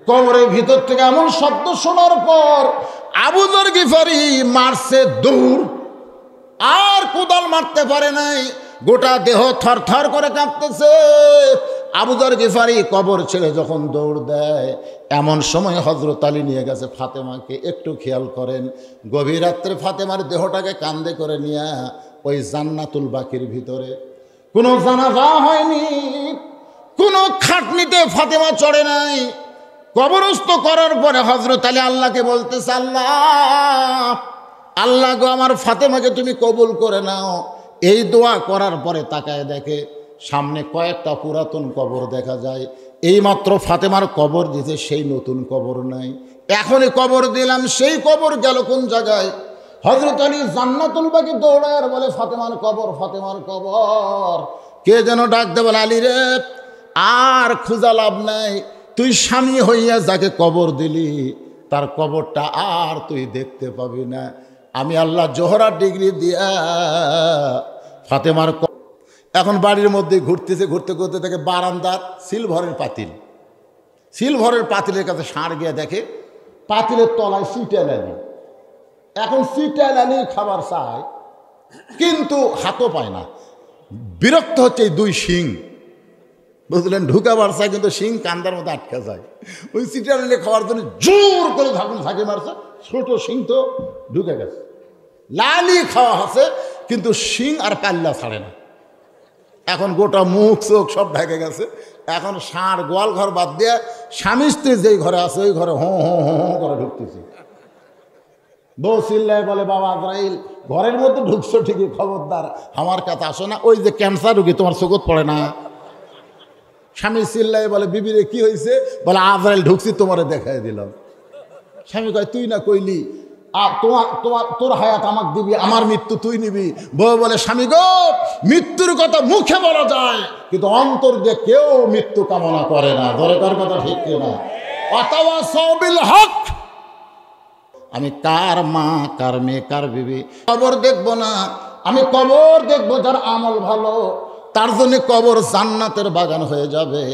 কবরের ভিতর থেকে এমন শব্দ শোনার পর আবু যর গিফারি মারছে দৌড়, আর কোদাল মারতে পারে নাই, গোটা দেহ থরথর করে কাঁপতেছে। আবু যর গিফারি কবর ছেড়ে যখন দৌড় দেয়, এমন সময় হযরত আলী নিয়ে গেছে ফাতেমাকে। একটু খেয়াল করেন, গভীর রাত্রে ফাতেমার দেহটাকে কাঁধে করে নিয়ে ওই জান্নাতুল বাকির ভিতরে, কোনো জানাজা হয়নি, কোনো খাটনিতে ফাতেমা চড়ে নাই। কবরস্থ করার পরে হযরত আলী আল্লাহকে বলতেছে, আল্লাহ গো, আমার ফাতেমাকে তুমি কবুল করে নাও। এই দোয়া করার পরে তাকায় দেখে সামনে কয়েকটা পুরাতন কবর দেখা যায়। এইমাত্র ফাতেমার কবর দিতে সেই নতুন কবর নাই, এখনই কবর দিলাম, সেই কবর গেল কোন জায়গায়? হযরত আলী জান্নাতুল বাকি দৌড়ায় আর বলে, ফাতেমার কবর, ফাতেমার কবর। কে যেন ডাক দে, বলে, আলী রে, আর খোঁজা লাভ নাই, তুই স্বামী হইয়া যাকে কবর দিলি তার কবরটা আর তুই দেখতে পাবি না। আমি আল্লাহ জোহরার ডিগ্রি দিয়া ফাতেমার এখন বাড়ির মধ্যে ঘুরতেছে, ঘুরতে ঘুরতে দেখে বারান্দার সিলভারের পাতিল, সিলভারের পাতিলের কাছে ষাঁড় গিয়ে দেখে পাতিলের তলায় সিটালানি। এখন সিটালানি খাবার চায়, কিন্তু হাতও পায় না। বিরক্ত হচ্ছে এই দুই শিং, বুঝলেন, ঢুকাবার চায় কিন্তু শিং কান্দার মধ্যে আটকা যায়। ওই সিটালানি খাওয়ার জন্য জোর করে ধাকুন ঝাঁকে মারছে, ছোট শিং তো ঢুকে গেছে। লালি খাওয়া আছে কিন্তু শিং আর পাল্লা ছাড়ে না। এখন গোটা মুখ চোখ সব ঢেকে গেছে। এখন ষাঁড় গোয়াল ঘর বাদ দিয়ে স্বামী স্ত্রী যেই ঘরে আছে ওই ঘরে হো হো হো হো করে ঢুকতেছে। বউ চিল্লায় বলে, বাবা আজরাইল, ঘরের মধ্যে ঢুকছো ঠিকই, খবরদার আমার কাছে আসো না, ওই যে ক্যান্সার রুগী তোমার চোখত পড়ে না। স্বামী চিল্লায় বলে, বিবিরে কি হয়েছে? বলে, আজরাইল ঢুকছি, তোমারে দেখাই দিলাম। স্বামী কয়, তুই না কইলি তোর হায়াত আমাকে দিবি, আমার মৃত্যু তুই নিবি। বউ বলে, স্বামী গো, মৃত্যুর কথা মুখে বলা যায় কিন্তু অন্তর দিয়ে কেউ মৃত্যু কামনা করে না। দরকার কথা ঠিক না। ওয়াতাওয়াসাউ বিল হক। আমি কার মা, কার মেয়ে, কার বিবি কবর দেখবো না, আমি কবর দেখবো যার আমল ভালো, তার জন্য কবর জান্নাতের বাগান হয়ে যাবে।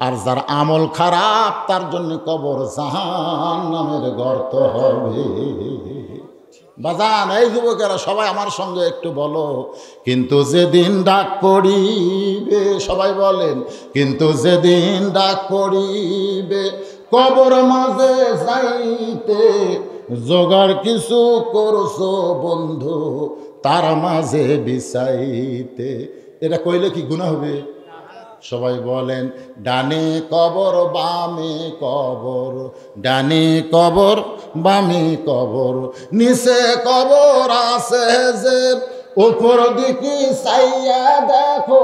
আর যার আমল খারাপ তার জন্য কবর জাহান্নামের গর্ত হবে। বাজান, এই যুবকেরা সবাই আমার সঙ্গে একটু বলো, কিন্তু যেদিন ডাক পড়িবে, সবাই বলেন, কিন্তু যেদিন ডাক পড়িবে কবর মাঝে যাইতে, জোগাড় কিছু করছো বন্ধু তার মাঝে বিছাইতে। এটা কইলে কি গুনাহ হবে? সবাই বলেন, ডানে কবর বামে কবর, ডানে কবর বামে কবর, নিচে কবর আছে যে, উপর দিকে চাইয়া দেখো,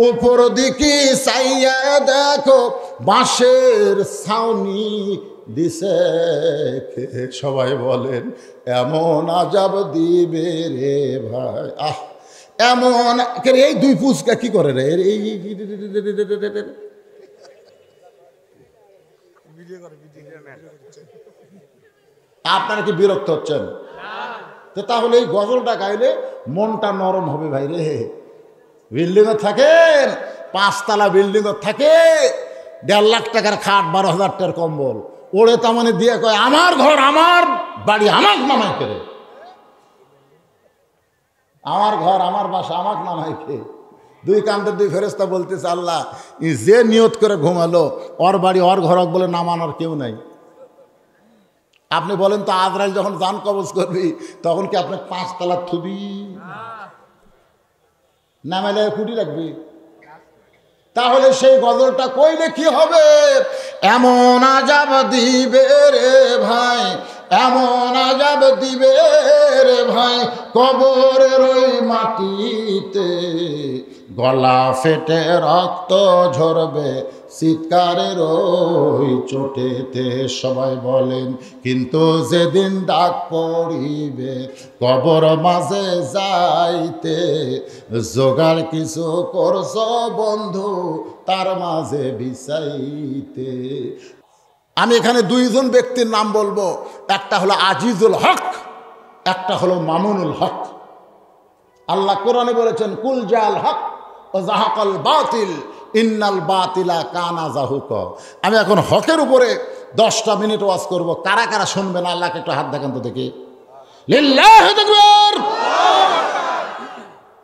উপর দিকে চাইয়া দেখো, বাঁশের ছাউনি দিছে। সবাই বলেন, এমন আজাব দিবে রে ভাই। এমন এই দুই পুচকা কি করে রে, আপনারা কি বিরক্ত হচ্ছেন? তাহলে এই গজলটা গাইলে মনটা নরম হবে ভাই রে। বিল্ডিং এ থাকেন, 5 তলা বিল্ডিং এ থাকে, 1.5 লাখ টাকার খাট, 12,000 টাকার কম্বল, ওরে তার দিয়ে কয়, আমার ঘর আমার বাড়ি আমাকে নামাই করে, আমার ঘর আমার বাসা আমাকে নামাই খেয়ে। দুই কান্তের দুই ফেরেশতা বলতেছে, আল্লাহ, যে নিয়ত করে ঘুমালো ওর বাড়ি ওর ঘর বলে নামানোর কেউ নাই। আপনি বলেন তো, আজরাইল যখন জান কবজ করবি তখন কি আপনি 5 তলা থুবি? নামাইলে কুটি রাখবি? তাহলে সেই গজলটা কইলে কি হবে? এমন আজাব দিবে রে ভাই, এমন আজাব দিবে রে ভাই, কবরের ওই মাটিতে গলা ফেটে রক্ত ঝরবে চিৎকারের ওই চোটেতে। সবাই বলেন, কিন্তু যেদিন ডাক পড়িবে কবর মাঝে যাইতে, জোগাড় কিছু করছো বন্ধু তার মাঝে বিছাইতে। আমি এখানে 2জন ব্যক্তির নাম বলবো, একটা হলো আজিজুল হক, একটা হলো মামুনুল হক। আল্লাহ কোরআনে বলেছেন, কুল জাল হক ও জাহাকাল বাতিল ইন্নাল বাতিলা কানা জাহুক। আমি এখন হকের উপরে 10টা মিনিট ওয়াজ করব। কারা কারা শুনবেন আল্লাহকে একটু হাত দেখান তো দেখি। লিল্লাহি তাকবীর।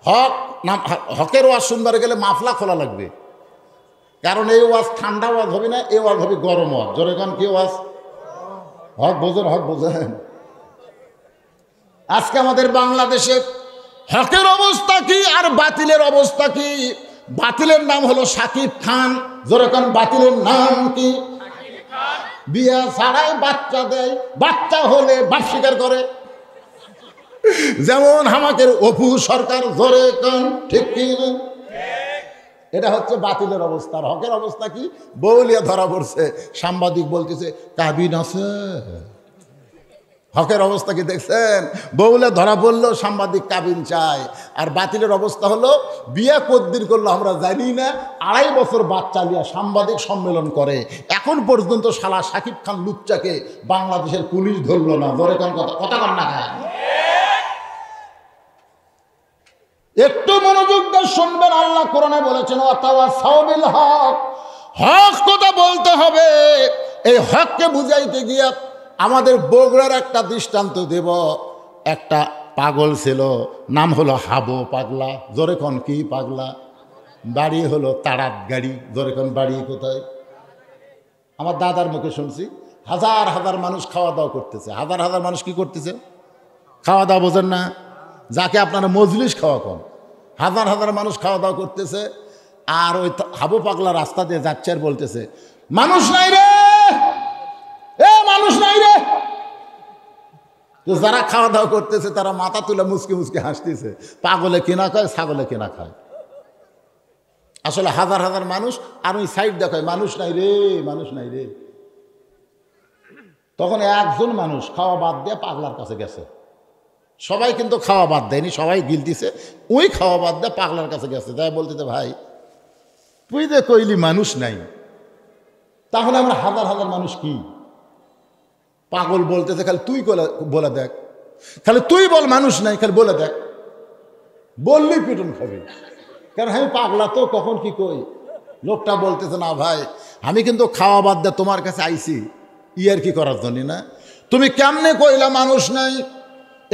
হক না, হকের ওয়াজ শুনবার গেলে মাফলা খোলা লাগবে, কারণ এই ওয়াজ ঠান্ডা ওয়াজ হবে না, এই ওয়াজ হবে গরম ওয়াজ। জোরে কান কি ওয়াজ? হক বোঝেন, হক বোঝেন। আজকে আমাদের বাংলাদেশে হকের অবস্থা কি আর বাতিলের অবস্থা কি? বাতিলের নাম হলো শাকিব খান। জোরে কান, বাতিলের নাম কি? বিয়া ছাড়াই বাচ্চা দেয়, বাচ্চা হলে বাপ স্বীকার করে, যেমন হামাকের অপু সরকার। জোরে কান ঠিক কি না? এটা হচ্ছে বাতিলের অবস্থা। আর হকের অবস্থা কি? বউলিয়া ধরা পড়ছে, সাংবাদিক বলতেছে কাবিন আছে। হকের অবস্থা কি দেখছেন? বউলে ধরা পড়লো, সাংবাদিক কাবিন চায়। আর বাতিলের অবস্থা হলো বিয়া কদ্দিন করলো আমরা জানি না, 2.5 বছর বাচ্চা নিয়ে সাংবাদিক সম্মেলন করে। এখন পর্যন্ত শালা শাকিব খান লুচ্চাকে বাংলাদেশের পুলিশ ধরলো না। ধরে কোন কথা কথা কন না। একটু মনোযোগ দিয়ে শুনবেন। আল্লাহ কোরআনে বলেছেন ওয়াতাওয়াসাউ বিল হক। হক কথা বলতে হবে। এই হককে বুঝাইতে গিয়া আমাদের বগুড়ার একটা দৃষ্টান্ত দেব। একটা পাগল ছিল, নাম হলো হাবো পাগলা। জোরে কোন কি পাগলা? বাড়ি হলো তাড়াত গাড়ি। জোরে কোন বাড়ি কোথায়? আমার দাদার মুখে শুনছি। হাজার হাজার মানুষ খাওয়া দাওয়া করতেছে। হাজার হাজার মানুষ কি করতেছে? খাওয়া দাওয়া বোঝেন না? যাকে আপনারা মজলিস খাওয়া কম, হাজার হাজার মানুষ খাওয়া দাওয়া করতেছে। আর ওই হাবু পাগলা রাস্তা দিয়ে যাচ্ছে আর বলতেছে মানুষ নাই রে, এ মানুষ নাই রে। তো যারা খাওয়া দাওয়া করতেছে তারা মাথা তুলে মুসকে মুসকে হাসতেছে। পাগলে কিনা খায়, ছাগলে কিনা খায়। আসলে হাজার হাজার মানুষ, আর ওই সাইড দেখায় মানুষ নাই রে, মানুষ নাই রে। তখন একজন মানুষ খাওয়া বাদ দিয়ে পাগলার কাছে গেছে। সবাই কিন্তু খাওয়া বাদ দেয়নি, সবাই গিলতিছে। ওই খাওয়া বাদ দিয়ে পাগলার কাছে গেছে, তাই বলতেছে ভাই তুই যে কইলি মানুষ নাই, তাহলে আমরা হাজার হাজার মানুষ কি? পাগল বলতেছে খালি তুই বলে দেখ, খালি তুই বল মানুষ নাই, খালি বলে দেখ। বললি পিটন খাবি, কারণ আমি পাগলা তো কখন কি কই। লোকটা বলতেছে না ভাই আমি কিন্তু খাওয়া বাদ দিয়ে তোমার কাছে আইছি ইয়ার কি করার জন্য না, তুমি কেমনে কইলা মানুষ নাই।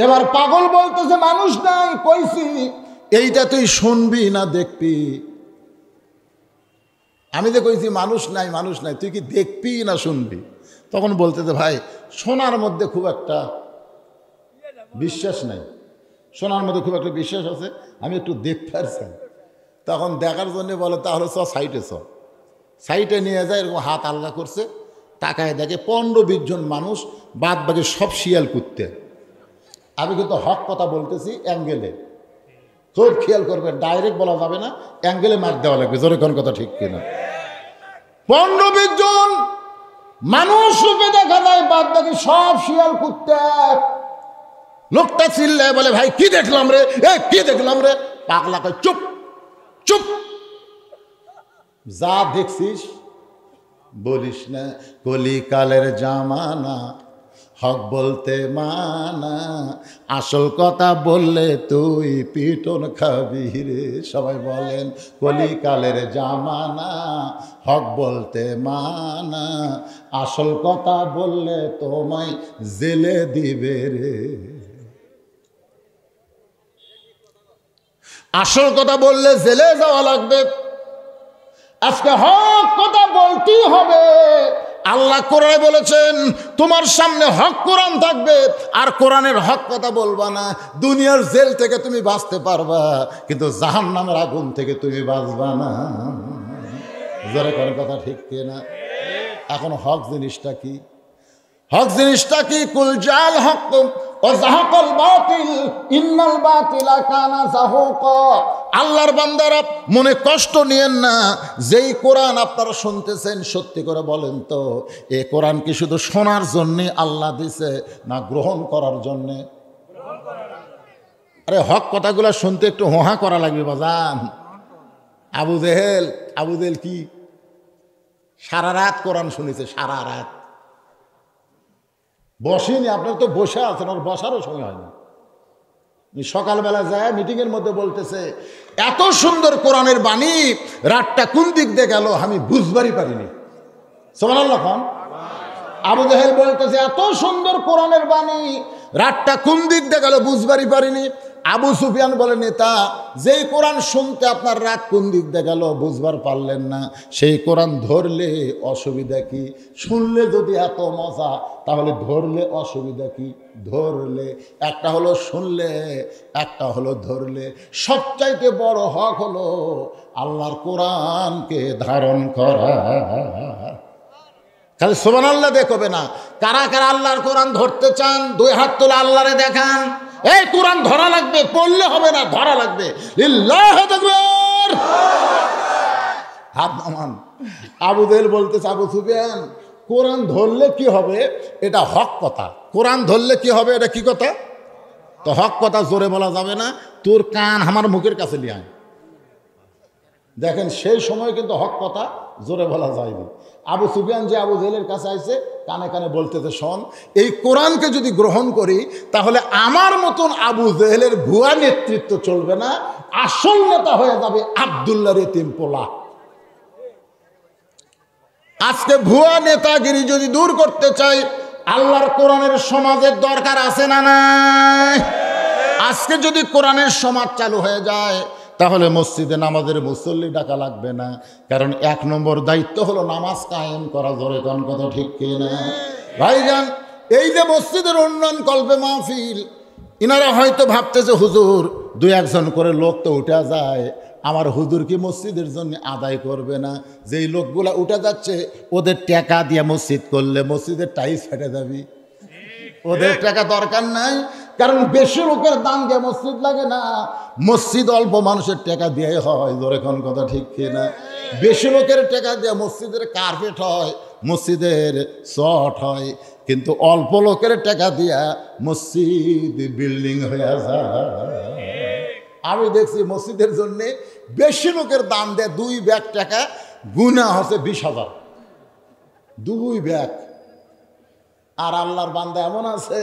এবার পাগল বলতেছে মানুষ নাই কইছি, এইটা তুই শুনবি না দেখবি? আমি যে কইছি মানুষ নাই মানুষ নাই, তুই কি দেখবি না শুনবি? তখন বলতেছে ভাই শোনার মধ্যে খুব একটা বিশ্বাস নাই, শোনার মধ্যে খুব একটা বিশ্বাস আছে, আমি একটু দেখতে পারছি। তখন দেখার জন্য বলে তাহলে চ সাইটে চ। সাইটে নিয়ে যায়, এরকম হাত আলগা করছে, তাকায় দেখে 15-20 জন মানুষ, বাদ বাকি সব শিয়াল কুত্তে। আমি কিন্তু হক কথা বলতেছি অ্যাঙ্গেলে, খুব খেয়াল করবে, ডাইরেক্ট বলা যাবে না, অ্যাঙ্গেলে মার দেওয়া লাগবে। জোরে কোন কথা ঠিক কিনা? 15-20 জন মানুষ রূপে দেখা যায়, বাদ বাকি সব শিয়াল কুত্তে। লোকটা চিল্লায় বলে ভাই কি দেখলাম রে, এ কি দেখলাম রে? পাগলা কয় চুপ চুপ, যা দেখছিস বলিস না। কলিকালের জামানা, হক বলতে মানা, আসল কথা বললে তুই পিটন খাবি রে। সবাই বলেন কলিকালের জামানা, হক বলতে মানা, আসল কথা বললে তোমায় জেলে দিবে রে। আসল কথা বললে জেলে যাওয়া লাগবে। আজকে হক কথা বলতেই হবে। আল্লাহ কোরআনে বলেছেন তোমার সামনে হক কোরআন থাকবে, আর কোরআনের হক কথা বলবা না। দুনিয়ার জেল থেকে তুমি বাঁচতে পারবা, কিন্তু জাহান্নামের আগুন থেকে তুমি বাঁচবা না। যারা কোন কথা ঠিক কিনা? এখন হক জিনিসটা কি? হক জিনিসটা কি? কুল জাল হক ও যাহাকাল বাতিল ইন্নাল বাতিলা কানা যাহুকা। আল্লাহর বান্দারা মনে কষ্ট নিয়েন না, যেই কোরআন আপনারা শুনতেছেন সত্যি করে বলেন তো এই কোরআন কি শুধু শোনার জন্যে আল্লাহ দিছে না গ্রহণ করার জন্যে? আরে হক কথাগুলো শুনতে একটু হোহা করা লাগবে বাজান। আবু জেহেল কি সারা রাত কোরআন শুনেছে, সারা রাত বসেনি। আপনার তো বসে আছেন, আর বসারও সময় হয় না। সকালবেলা যায় মিটিংয়ের মধ্যে বলতেছে, এত সুন্দর কোরআনের বাণী, রাতটা কোন দিক দিয়ে গেল আমি বুঝবারই পারিনি। সুবহানাল্লাহ খান। আবু জাহেল বলতেছে, এত সুন্দর কোরআনের বাণী, রাতটা কোন দিক দিয়ে গেল বুঝবারই পারিনি। আবু সুফিয়ান বলে, নেতা, যেই কোরআন শুনতে আপনার রাত কোন দিক দিয়ে গেল বুঝবার পারলেন না, সেই কোরআন ধরলে অসুবিধা কি? শুনলে যদি এত মজা, তাহলে ধরলে অসুবিধা কি? ধরলে একটা হলো শুনলে, একটা হলো ধরলে। সবচাইতে বড় হক হলো আল্লাহর কোরআনকে ধারণ করা। খালি সুবহানাল্লাহ দেখবে না। কারা কারা আল্লাহর কোরআন ধরতে চান? দুই হাত তুলে আল্লাহরে দেখান। এই কোরআন ধরা লাগবে, পড়লে হবে না, ধরা লাগবে। লিল্লাহু আকবার। হাত নামান। আবু জেহেল বলতেছে, আবু সুফিয়ান, কোরআন ধরলে কি হবে? এটা হক কথা। কোরআন ধরলে কি হবে? এটা কি কথা? তো হক কথা জোরে বলা যাবে না, তোর কান আমার মুখের কাছে নিয়ে আয়। দেখেন, সেই সময় কিন্তু হক কথা জোরে বলা যায়নি। আবু সুফিয়ান যে আবু জেহেলের কাছে আইছে, কানে কানে বলতেছে, শোন, এই কোরআনকে যদি গ্রহণ করি, তাহলে আমার মতন আবু জেহেলের ভুয়া নেতৃত্ব চলবে না, আসল নেতা হয়ে যাবে আব্দুল্লাহর এতিম পোলা। আজকে ভুয়া নেতাগিরি যদি দূর করতে চাই, আল্লাহর কোরআনের সমাজের দরকার আছে না নাই? আজকে যদি কোরআনের সমাজ চালু হয়ে যায়, তাহলে মসজিদে নামাজের মুসল্লি ডাকা লাগবে না। কারণ 1 নম্বর দায়িত্ব হলো নামাজ কায়েম করা। জোরে কোন কথা ঠিক কিনা ভাইজান? এই যে মসজিদের উন্নয়ন কল্পে মাহফিল, ইনারা হয়তো ভাবতেছে, হুজুর 2-1 করে লোক তো উঠে যায়, আমার হুজুর কি মসজিদের জন্য আদায় করবে না? যেই লোকগুলা উঠে যাচ্ছে, ওদের টাকা দিয়ে মসজিদ করলে মসজিদের টাইস ফেটে যাবি। ওদের টাকা দরকার নাই, কারণ বেশি লোকের দাম দিয়ে মসজিদ লাগে না, মসজিদ অল্প মানুষের টাকা দিয়ে হয়। জোরে কোন কথা ঠিক কিনা? বেশি লোকের টাকা দিয়ে মসজিদের কার্পেট হয়, মসজিদের চট হয়, কিন্তু অল্প লোকের টাকা দিয়া মসজিদ বিল্ডিং হয়ে যায়। আমি দেখছি মসজিদের জন্য বেশি লোকের দাম দেয় 2 ব্যাগ টাকা, গুণা হচ্ছে 20,000, 2 ব্যাগ। আর আল্লাহর বান্দা এমন আছে,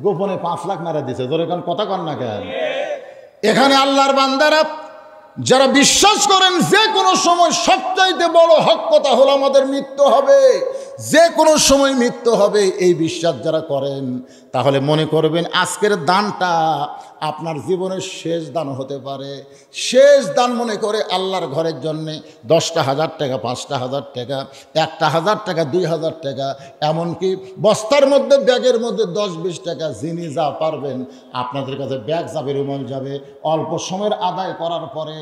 গোপনে 5 লাখ মারা দিছে। ধরে কোন কথা কন না কেন? এখানে আল্লাহর বান্দারা যারা বিশ্বাস করেন যে কোনো সময় সবচাইতে বড় হক কথা হলো আমাদের মৃত্যু হবে, যে কোনো সময় মৃত্যু হবে, এই বিশ্বাস যারা করেন, তাহলে মনে করবেন আজকের দানটা আপনার জীবনের শেষ দান হতে পারে। শেষ দান মনে করে আল্লাহর ঘরের জন্যে 10টা হাজার টাকা, 5টা হাজার টাকা, 1,000 টাকা, 2,000 টাকা, এমনকি বস্তার মধ্যে, ব্যাগের মধ্যে 10-20 টাকা, যিনি যা পারবেন, আপনাদের কাছে ব্যাগ যাবে, রুমাল যাবে। অল্প সময়ের আদায় করার পরে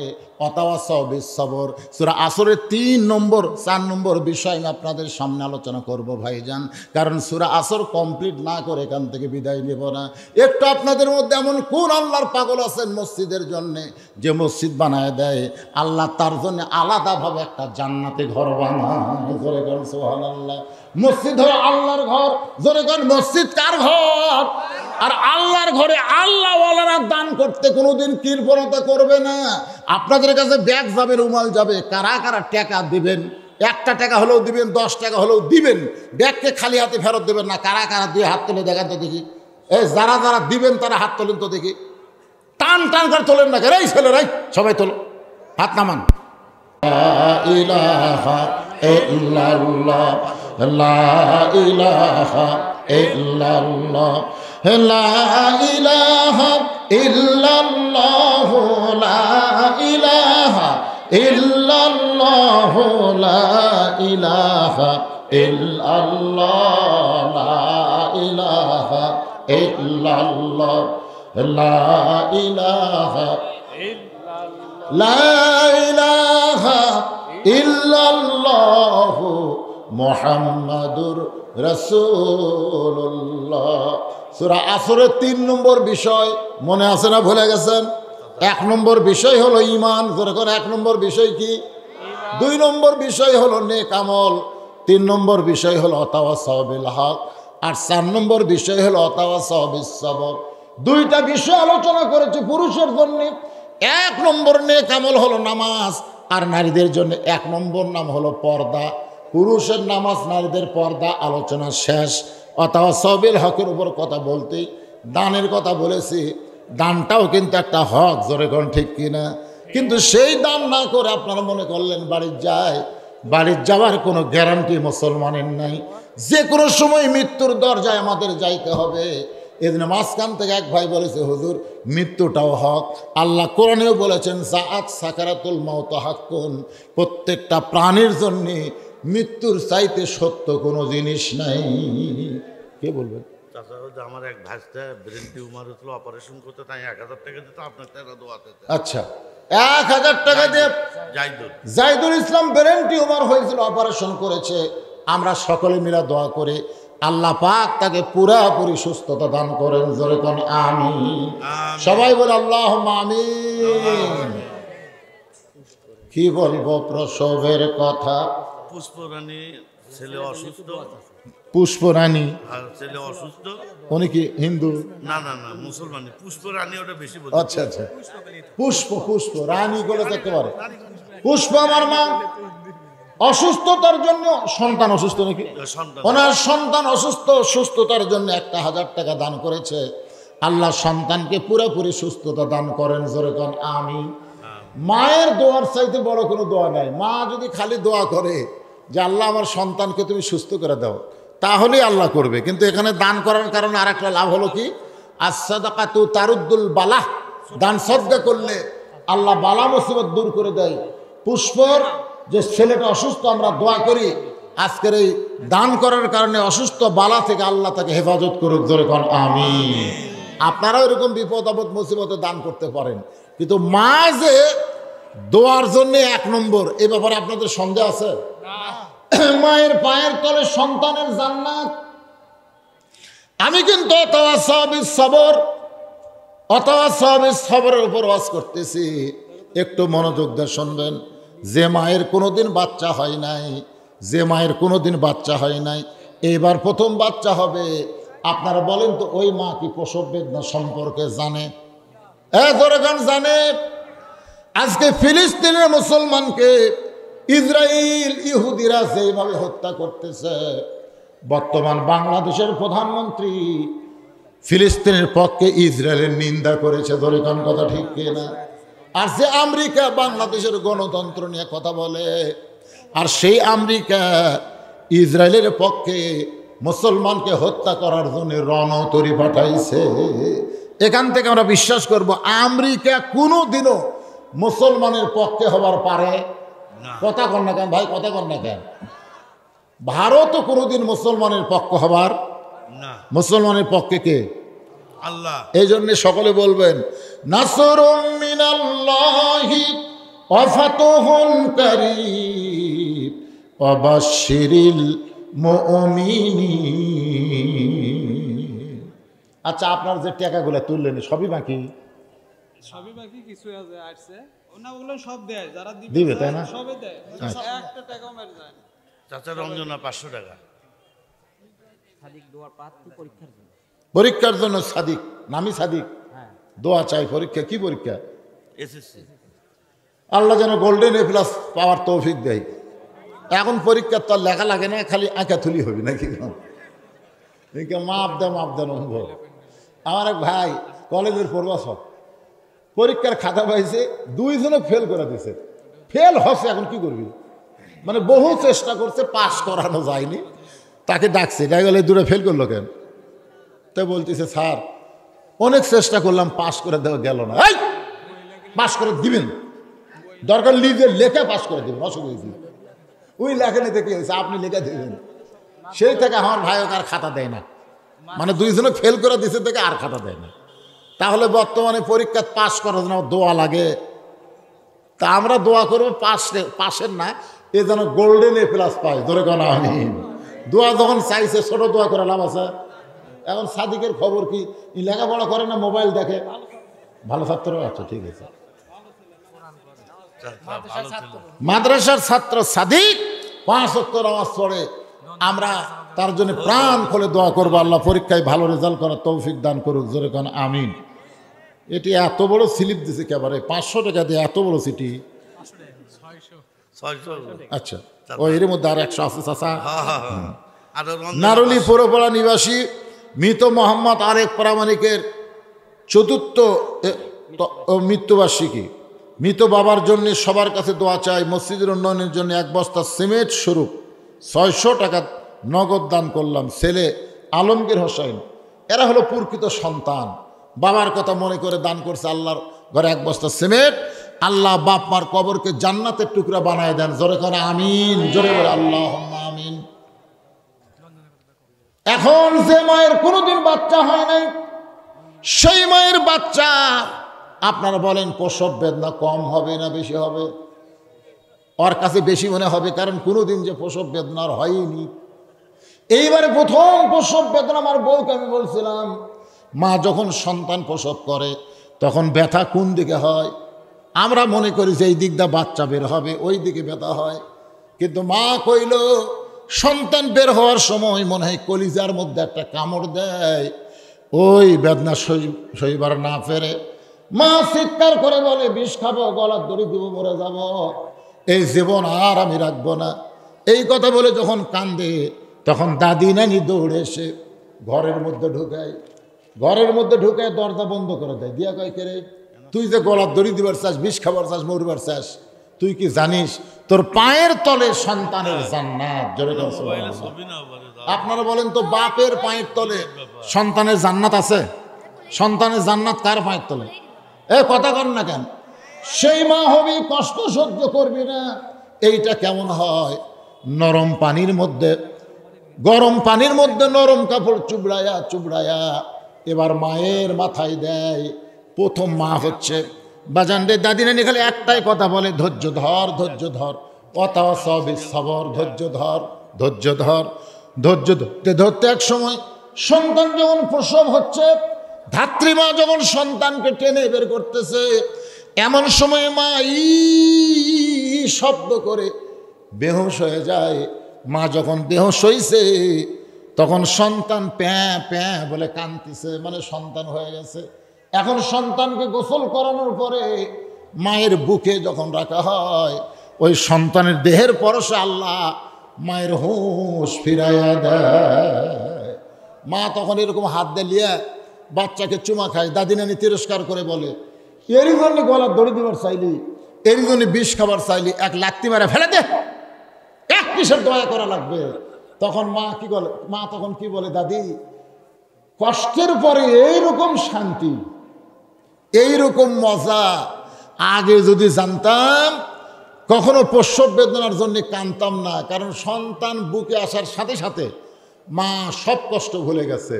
অতাওয়াসাও বিসসবর, সূরা আসরের 3 নম্বর 4 নম্বর বিষয় আমি আপনাদের সামনে আলোচনা করব ভাইজান। কারণ সূরা আসর কমপ্লিট না করে এখান থেকে বিদায় নেব না। একটু আপনাদের মধ্যে এমন কোন আল্লাহর পাগল আছেন মসজিদের জন্যে, যে মসজিদ বানায় দেয়, আল্লাহ তার জন্য আলাদাভাবে একটা জান্নাতে ঘর বানায়? জোরে করেন সুবহানাল্লাহ। মসজিদ হলো আল্লাহর ঘর। জোরে করেন, মসজিদ কার ঘর? আর আল্লাহর ঘরে আল্লাহওয়ালারা দান করতে কোনোদিন কৃপণতা করবে না। আপনাদের কাছে ব্যাগ যাবে, রুমাল যাবে, কারা কারা টাকা দিবেন? 1টা টাকা হলেও দিবেন, 10 টাকা হলেও দিবেন। ব্যাগকে খালি হাতে ফেরত দেবেন না। কারা কারা 2 হাত তুলে দেখান তো দেখি। এই যারা যারা দিবেন তারা হাত তোলেন তো দেখি। টান টান করে তোলেন না, এই ছেলেরাই সবাই তোলো, হাত নামান। লা ইলাহা ইল্লাল্লাহ, লা ইলাহা ইল্লাল্লাহ, লা ইলাহা ইল্লাল্লাহ, লা ইলাহা ইল্লাল্লাহ, লা ইলাহা ইল্লাল্লাহ, লা ইলাহা ইল্লাল্লাহ, লা ইলাহা লা ইলাহা ইল্লাল্লাহ মুহাম্মাদুর রাসূলুল্লাহ। সূরা আসরের 3 নম্বর বিষয় মনে আছে না? ভুলে গেছেন? 1 নম্বর বিষয় হলো ঈমান। যেরকম 1 নম্বর বিষয় কি? 2 নম্বর বিষয় হলো নেক আমল, 3 নম্বর বিষয় হলো তাওয়াসসাউ বিল হক, আর 4 নম্বর বিষয় হলো তাওয়াসসাউ বিস সবর। 2টা বিষয় আলোচনা করেছে পুরুষের জন্য। 1 নম্বর নেক আমল হলো নামাজ, আর নারীদের জন্য 1 নম্বর নাম হলো পর্দা। পুরুষের নামাজ, নারীদের পর্দা, আলোচনা শেষ। তাওয়াসসাউ বিল হকের উপর কথা বলতেই দানের কথা বলেছি। দানটাও কিন্তু একটা হক, জোরে কোন ঠিক কিনা? কিন্তু সেই দান না করে আপনারা মনে করলেন বাড়ির যায়, বাড়ির যাওয়ার কোনো গ্যারান্টি মুসলমানের নাই। যে কোনো সময় মৃত্যুর দরজায় আমাদের যাইতে হবে। এদিন মাঝখান থেকে এক ভাই বলেছে, হুজুর মৃত্যুটাও হক। আল্লাহ কোরআনেও বলেছেন সাআত সাকারাতুল মাউত হাক্কুন, প্রত্যেকটা প্রাণীর জন্য মৃত্যুর চাইতে সত্য কোনো জিনিস নাই। কে বলবেন? আমার এক ভাইস্তা ব্রেন টিউমার হচ্ছিল, অপারেশন করতে, তাই 1000 টাকা দিত, আপনার টাকা দোয়াতে। আচ্ছা, 1000 টাকা দিয়ে জাহিদুল ইসলাম ব্রেন টিউমার হয়েছিল, অপারেশন করেছে। আমরা সকলে মিলে দোয়া করে আল্লাহ পাক তাকে পুরাপুরি সুস্থতা দান করেন, জোরে কোন আমিন। সবাই বলে আল্লাহুম্মা আমিন। কি বলবো প্রসবের কথা? পুষ্পরানী ছেলে অসুস্থ। পুষ্পরানী ছেলে অসুস্থ। উনি কি হিন্দু? না না না, মুসলমানি। পুষ্পরানী ওটা বেশি বলে। আচ্ছা আচ্ছা, পুষ্প পুষ্প রানী বলে থাকতে পারে। পুষ্প আমার মা অসুস্থতার জন্য, সন্তান অসুস্থ নাকি, ওনার সন্তান অসুস্থ, সুস্থতার জন্য 1000 টাকা দান করেছে। আল্লাহ সন্তানকে পুরোপুরি সুস্থতা দান করেন, জোরে কোন আমিন। মায়ের দোয়ার চাইতে বড় কোনো দোয়া নাই। মা যদি খালি দোয়া করে যে আল্লাহ আমার সন্তানকে তুমি সুস্থ করে দাও, তাহলেই আল্লাহ করবে। কিন্তু এখানে দান করার কারণে আর একটা লাভ হলো কি, as-সাদাকাতু তারুদ্দুল বালাহ, দান সদকা করলে আল্লাহ বালা মুসিবত দূর করে দেয়। পুষ্পর যে ছেলেটা অসুস্থ, আমরা দোয়া করি আজকের এই দান করার কারণে অসুস্থ বালা থেকে আল্লাহ তাকে হেফাজত করুক, জোরে কোন আমিন। আপনারাও এরকম বিপদ আপদ মুসিবতে দান করতে পারেন, কিন্তু মা যে দোয়ার জন্য 1 নম্বর, এ ব্যাপারে আপনাদের সন্দেহ আছে? মায়ের পায়ের তলে সন্তানের জান্নাত। আমি কিন্তু সবরের উপর ওয়াজ করতেছি, একটু মনোযোগ দিয়ে শুনবেন। যে মায়ের কোনোদিন বাচ্চা হয় নাই, যে মায়ের কোনোদিন বাচ্চা হয় নাই, এইবার প্রথম বাচ্চা হবে, আপনারা বলেন তো ওই মা কি প্রসব বেদনা সম্পর্কে জানে? জানে। আজকে ফিলিস্তিনের মুসলমানকে ইসরায়েল ইহুদিরা যেভাবে হত্যা করতেছে, বর্তমান বাংলাদেশের প্রধানমন্ত্রী ফিলিস্তিনের পক্ষে ইসরায়েলের নিন্দা করেছে, ধরে কোন কথা ঠিক কিনা? আর যে আমেরিকা বাংলাদেশের গণতন্ত্র নিয়ে কথা বলে, আর সেই আমেরিকা ইসরায়েলের পক্ষে মুসলমানকে হত্যা করার জন্য রণতরী পাঠাইছে। এখান থেকে আমরা বিশ্বাস করব আমেরিকা কোনোদিনও মুসলমানের পক্ষে হবার পারে? কথা কন না কেন ভাই, কথা কন না কেন? ভারতও কোনোদিন মুসলমানের পক্ষ হবার না। মুসলমানের পক্ষে কে? আল্লাহ। এই জন্য সকলে বলবেন নাসরুম মিনাল্লাহি ওয়া ফাতহুন কারীম ওয়া বাশশিরিল মুমিনিন। আচ্ছা, আপনার যে টাকাগুলো তুললেন সবই বাকি? সবই বাকি, কিছু আছে ওনাগুলো সব দেয়, যারা দিবে তাই না? সবই দেয়, একটা টাকাও মেরে যায় না। চাচা রঞ্জনা 500 টাকা। সাদিক দোয়ার পাত্র পরীক্ষার জন্য, পরীক্ষার জন্য সাদিক, নামি সাদিক, দোয়া চাই। পরীক্ষা কি পরীক্ষা? এসএসসি। আল্লাহ যেন গোল্ডেন এ প্লাস পাওয়ার তৌফিক দেয়। এখন পরীক্ষার তো লেখা লাগে না, খালি আঁকা থুলি হবে নাকি? মাপ দেন অনুভব। আমার এক ভাই কলেজের পড়ুয়া সব পরীক্ষার খাতা পাইছে, 2 জনে ফেল করে দিছে। ফেল হচ্ছে, এখন কি করবি? মানে বহু চেষ্টা করছে, পাস করানো যায়নি। তাকে ডাকছে, দেখা গেলে 2টা ফেল করলো কেন? তাই বলতেছে স্যার অনেক চেষ্টা করলাম, পাস করে দেওয়া গেল না। এই পাস করে দিবেন, দরকার লিজে লেখা পাস করে দেবেন, অসুবিধা। ওই লেখা নিতে কি হয়েছে, আপনি লেখা দেবেন। সেই থেকে আমার ভাই আর খাতা দেয় না, মানে 2 জনে ফেল করে দিছে থেকে আর খাতা দেয় না। তাহলে বর্তমানে পরীক্ষা পাস করার জন্য দোয়া লাগে। তা আমরা দোয়া করবো পাশের না, এ যেন গোল্ডেন এ প্লাস পায়, ধরে কেন আমি দোয়া যখন চাইছে, ছোট দোয়া করে লাভ আছে? এখন সাদিকের খবর কি? লেখাপড়া করে না, মোবাইল দেখে? ভালো ছাত্র? আচ্ছা ঠিক আছে। মাদ্রাসার ছাত্র সাদিক 5 ওয়াক্ত নামাজ পড়ে। আমরা তার জন্য প্রাণ খুলে দোয়া করবো, আল্লাহ পরীক্ষায় ভালো রেজাল্ট করার তৌফিক দান করুক, জোরে কোন আমিন। এটি এত বড় স্লিপ দিছে কেবারে, 500 টাকা দিয়ে এত বড় সিটি। আচ্ছা, ওই এর মধ্যে আর 100 আছে চাচা। নারুলি পুরোপাড়া নিবাসী মৃত মোহাম্মদ আরেক প্রামাণিকের চতুর্থ মৃত্যুবার্ষিকী, মৃত বাবার জন্য সবার কাছে দোয়া চাই। মসজিদের উন্নয়নের জন্য 1 বস্তা সিমেন্ট স্বরূপ 600 টাকা নগদ দান করলাম। ছেলে আলমগীর হোসেন, এরা হলো প্রকৃত সন্তান, বাবার কথা মনে করে দান করছে আল্লাহর ঘরে 1 বস্তা সিমেন্ট। আল্লাহ বাপ মার কবরকে জান্নাতের টুকরা বানায় দেন। জোরে করে আমিন, জোরে বলে আল্লাহুম্মা আমিন। এখন যে মায়ের কোনোদিন বাচ্চা হয় নাই, সেই মায়ের বাচ্চা আপনারা বলেন প্রসব বেদনা কম হবে না বেশি হবে? ওর কাছে বেশি মনে হবে, কারণ কোনোদিন যে প্রসব বেদনার হয়নি। এইবারে প্রথম প্রসব বেদনা আমার বউকে আমি বলছিলাম, মা যখন সন্তান প্রসব করে তখন ব্যথা কোন দিকে হয়? আমরা মনে করি যে এই দিক দিয়ে বাচ্চা বের হবে, ওই দিকে ব্যথা হয়। কিন্তু মা কইল সন্তান বের হওয়ার সময় মনে হয় কলিজার মধ্যে একটা কামড় দেয়, ওই বেদনা সইবার না ফেরে মা চিৎকার করে বলে, বিষ খাবো, গলার দড়ি দিব, মরে যাব, এই জীবন আর আমি রাখবো না। এই কথা বলে যখন কান্দে তখন দাদি নানি দৌড়ে এসে ঘরের মধ্যে ঢুকায়, ঘরের মধ্যে ঢুকায় দরজা বন্ধ করে দেয়, দিয়া কয়, কে রে, তুই যে গলার দড়ি দিবার চাস, বিষ খাবার চাস, মরবার চাস, তুই কি জানিস তোর পায়ের তলে সন্তানের জান্নাত? জোরে বলেন সুবহানাল্লাহ। আপনারা বলেন তো, বাপের পায়ের তলে সন্তানের জান্নাত আছে? সন্তানের জান্নাত কার পায়ের তলে? কথা কর না কেন? সেই মা হবি, কষ্ট সহ্য করবি না। এইটা কেমন হয়? নরম পানির মধ্যে, গরম পানির মধ্যে নরম কাপড় চুবড়ায়া চুবড়ায়া এবার মায়ের মাথায় দেয়। প্রথম মা হচ্ছে বাজানরে, দাদি নানি খালি একটাই কথা বলে, ধৈর্য ধর, ধৈর্য ধর, সবর, ধৈর্য ধর, ধৈর্য ধর। ধৈর্য ধরতে ধরতে এক সময় সন্তান যখন প্রসব হচ্ছে, ধাত্রীমা যখন সন্তানকে টেনে বের করতেছে, এমন সময় মা শব্দ করে বেহুশ হয়ে যায়। মা যখন বেহুশ হইছে তখন সন্তান প্যাঁ প্যাঁ বলে কাঁদতেছে, মানে সন্তান হয়ে গেছে। এখন সন্তানকে গোসল করানোর পরে মায়ের বুকে যখন রাখা হয়, ওই সন্তানের দেহের পরশে আল্লাহ মায়ের হুঁশ ফিরাইয়া দেয়। মা তখন এরকম হাত দিয়ে বাচ্চাকে চুমা খায়। দাদি নানি তিরস্কার করে বলে, এরই জন্য গলার দড়ি দিবার চাইলি, এরই জন্য বিষ খাবার চাইলি, এক লাত্তি মারা ফেলে দে, এক কিসের দয়া করা লাগবে? তখন মা কি বলে, মা তখন কি বলে, দাদি কষ্টের পরে এইরকম শান্তি, এইরকম মজা আগে যদি জানতাম কখনো প্রসব বেদনার জন্য কাঁদতাম না। কারণ সন্তান বুকে আসার সাথে সাথে মা সব কষ্ট ভুলে গেছে।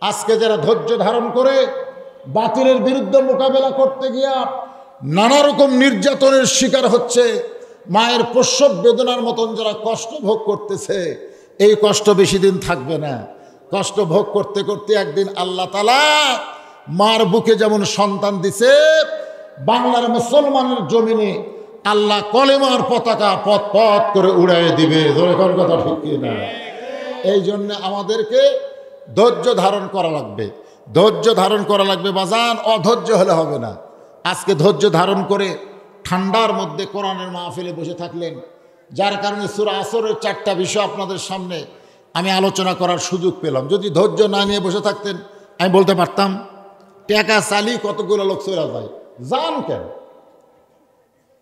আজকে যারা ধৈর্য ধারণ করে বাতিলের বিরুদ্ধে মোকাবেলা করতে গিয়া নানা রকম নির্যাতনের শিকার হচ্ছে, মায়ের প্রসব বেদনার মতন যারা কষ্ট ভোগ করতেছে, এই কষ্ট বেশি দিন থাকবে না। কষ্ট ভোগ করতে করতে একদিন আল্লাহ তাআলা মার বুকে যেমন সন্তান দিছে, বাংলার মুসলমানের জমিনে আল্লাহ কলেমার পতাকা পথ পথ করে উড়াই দিবে। কোন কথা ঠিক কিনা? এই জন্য আমাদেরকে ধৈর্য ধারণ করা লাগবে, ধৈর্য ধারণ করা লাগবে বাজান, অধৈর্য হলে হবে না। আজকে ধৈর্য ধারণ করে ঠান্ডার মধ্যে কোরআনের মাহফিলে বসে থাকলেন, যার কারণে সূরা আসরের 4টা বিষয় আপনাদের সামনে আমি আলোচনা করার সুযোগ পেলাম। যদি ধৈর্য না নিয়ে বসে থাকতেন আমি বলতে পারতাম টাকা চালি কতগুলো লোক চলে যায়, যান কেন?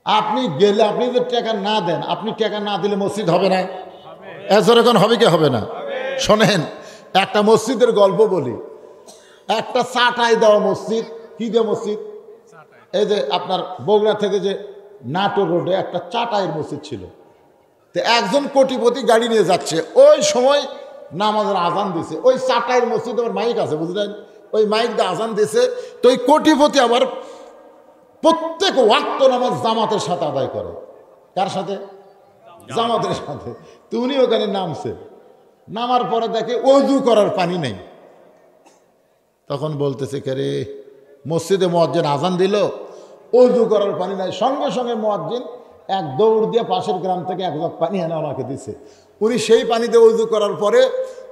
আপনি গেলে, আপনি যদি টাকা না দেন, আপনি টাকা না দিলে মসজিদ হবে না? এখন হবে কি হবে না? শোনেন, একটা মসজিদের গল্প বলি। একটা চাটাই দেওয়া মসজিদ, কি দেওয়া মসজিদ? এই যে আপনার বগুড়া থেকে যে নাটোর রোডে একটা চাটাইয়ের মসজিদ ছিল। তো একজন কোটিপতি গাড়ি নিয়ে যাচ্ছে, ওই সময় নামাজের আজান দিছে। ওই চাটাইয়ের মসজিদ আবার মাইক আছে, বুঝলেন? ওই মাইক দিয়ে আজান দিছে। তো ওই কোটিপতি আবার প্রত্যেক ওয়াক্ত নামাজ জামাতের সাথে আদায় করে। কার সাথে? জামাতের সাথে। তো উনি ওখানে নামছে, নামার পরে দেখে ওযু করার পানি নেই। তখন বলতেছে, কে রে, মসজিদে মুয়াজ্জিন আজান দিল, ওযু করার পানি নাই। সঙ্গে সঙ্গে মুয়াজ্জিন এক দৌড় দিয়ে পাশের গ্রাম থেকে 1 জগ পানি এনে আমাকে দিছে। উনি সেই পানি দিয়ে ওযু করার পরে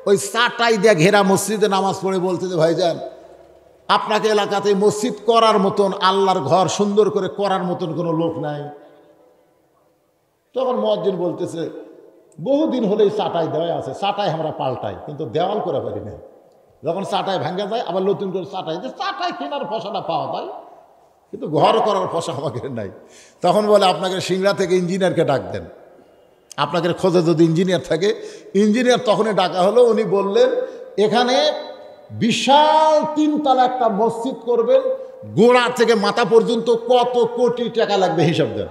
ওই চাটাই দিয়ে ঘেরা মসজিদে নামাজ পড়ে বলতেছে, ভাইজান আপনাকে এলাকাতে মসজিদ করার মতন, আল্লাহর ঘর সুন্দর করে করার মতন কোনো লোক নাই। তখন মুয়াজ্জিন বলতেছে, বহুদিন হলেই চাটাই দেওয়া আছে, চাটাই আমরা পাল্টাই, কিন্তু দেওয়াল করে পারি না। যখন চাটাই ভাঙ্গা যায় আবার নতুন করে চাটাই, যে চাটাই কেনার পয়সাটা পাওয়া যায়, কিন্তু ঘর করার পয়সা আমাকে নাই। তখন বলে আপনাকে সিংড়া থেকে ইঞ্জিনিয়ারকে ডাক দেন, আপনাকে খোঁজে যদি ইঞ্জিনিয়ার থাকে। ইঞ্জিনিয়ার তখনই ডাকা হলো। উনি বললেন এখানে বিশাল 3 তলা একটা মসজিদ করবেন, গোড়া থেকে মাথা পর্যন্ত কত কোটি টাকা লাগবে হিসাব দেন,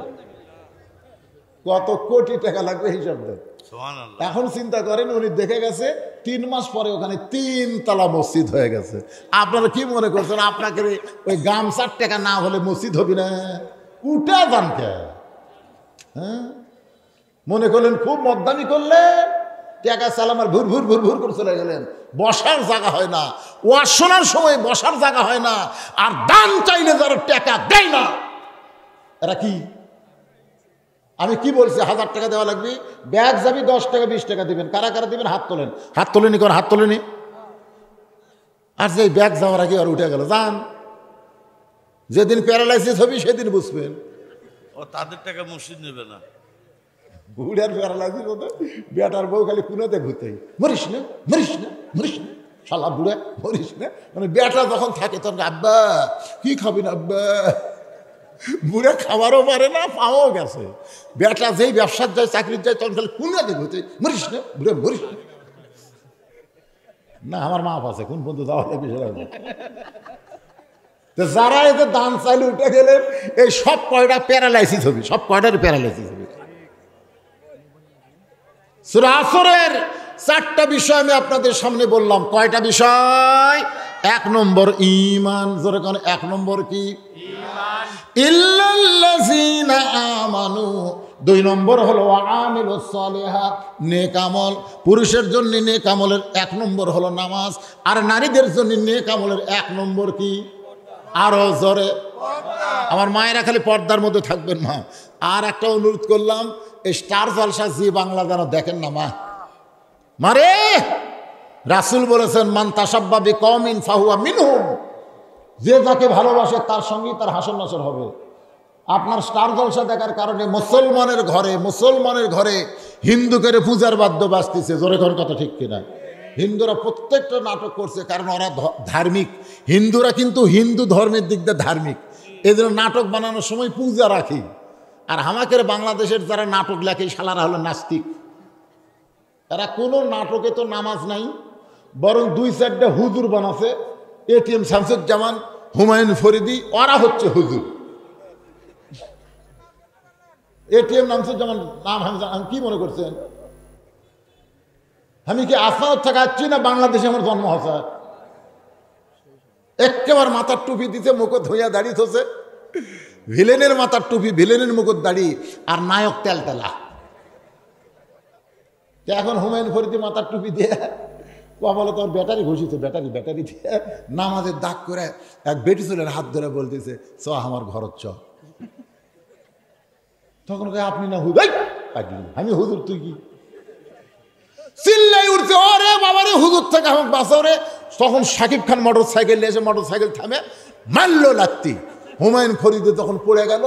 কত কোটি টাকা লাগবে হিসাব দেন। সুবহানাল্লাহ। এখন চিন্তা করেন উনি দেখে গেছে 3 মাস পরে ওখানে 3 তলা মসজিদ হয়ে গেছে। আপনারা কি মনে করছেন আপনাকে ওই গামছার টাকা না হলে মসজিদ হবে না? উঠে যান কে? হ্যাঁ, মনে করলেন খুব মদ্দামি করলেন, টাকা সালামার ভুর ভুর ভুর ভুর করে চলে গেলেন। বসার জায়গা হয় না, ওয়াজ শোনার সময় বসার জায়গা হয় না, আর দান চাইলে যারা টাকা দেয় না এরা কি? আমি কি বলছি 1000 টাকা দেওয়া লাগবে, ব্যাগ যাবি 10 টাকা 20 টাকা দিবেন, কারা কারা দিবেন হাত তোলেন। হাত তোলেনি, কোন হাত তোলেনি? আর যে ব্যাগ যাওয়ার আগে আর উঠে গেল, যান। যেদিন প্যারালাইসিস হবি সেদিন বুঝবেন। ও তাদের টাকা মসজিদ নেবে না। বুড়ার প্যারালাইসিস হতো, বেটার বউ খালি কুনাতে ঘুরতে, মরিস না মরিস না মরিস না, শালা বুড়া মরিস না। মানে বেটা যখন থাকে তখন আব্বা কি খাবি না আব্বা, বুড়া খাবারও পারে না, পাওয়াও গেছে। বেটা যেই ব্যবসার যায় চাকরির যায় তখন খালি কুনাতে ঘুরতে, মরিস না বুড়া মরিস না। না আমার মাপ আছে, কোন বন্ধু যাওয়া লাগবে। যারা এতে দান চাইলে উঠে গেলেন এই সব কয়টা প্যারালাইসিস হবে, সব কয়টার প্যারালাইসিস হবে। সূরা আসরের 4টা বিষয় আমি আপনাদের সামনে বললাম। কয়টা বিষয়? 1 নম্বর ঈমান, জোরে কোন 1 নম্বর কি? ঈমান। ইল্লাল্লাযীনা আমানু। 2 নম্বর হলো আমিলুস সালিহাত, নেক আমল। পুরুষের জন্য নেক আমলের 1 নম্বর হলো নামাজ, আর নারীদের জন্য নেক আমলের 1 নম্বর কি? আরো জোরে। আমার মায়েরা খালি পর্দার মধ্যে থাকবেন মা। আর একটা অনুরোধ করলাম, এই স্টার জলসা জি বাংলা যেন দেখেন না মা। মারে রাসূল বলেছেন মান তাসাব্বা বিকওমিন ফাহুয়া মিনহুম, যে যাকে ভালোবাসে তার সঙ্গেই তার হাসর নাসর হবে। আপনার স্টার জলসা দেখার কারণে মুসলমানের ঘরে হিন্দুকে পূজার বাদ্য বাজতেছে, জোরে কোন কথা ঠিক কিনা? হিন্দুরা প্রত্যেকটা নাটক করছে, কারণ ওরা ধার্মিক। হিন্দুরা কিন্তু হিন্দু ধর্মের দিক দিয়ে ধার্মিক, এই জন্য নাটক বানানোর সময় পূজা রাখি। আর আমাদের বাংলাদেশের যারা নাটক লেখে শালারা হলো নাস্তিক। এরা কোনো নাটকে তো নামাজ নাই, বরং 2-4টা হুজুর বানাছে। এটিএম শামসুজ্জামান, হুমায়ুন ফরিদি, ওরা হচ্ছে হুজুর। এটিএম শামসুজ্জামান নাম আমি কি মনে করছেন? আমি কি আসমানত থেকে আসছি না বাংলাদেশে আমার জন্ম হচ্ছে? একেবারে মাথার টুপি দিতে, মুখে ধুইয়া দাঁড়িয়ে থছে। ভিলেনের মাথার টুপি, ভিলেনের মুখের দাড়ি, আর নায়ক তেলতেলা। এখন হুমায়ুন ফরিদি মাথার টুপি দিয়ে বলে তোর ব্যাটারি ঘুষিত, ব্যাটারি দিয়ে নামাজের দাগ করে এক বেটি ছেলের হাত ধরে বলতেছে চ আমার ঘরত চ। তখন আপনি না হুজুর, আমি হুজুর তুই কি? চিল্লাই উঠছে, ওরে বাবারে হুজুর থেকে আমাকে বাঁচাও রে। তখন শাকিব খান মোটর সাইকেল এসে মোটর সাইকেল থামে, মারলো লাত্তি। হুমায়ুন ফরিদে তখন পড়ে গেল,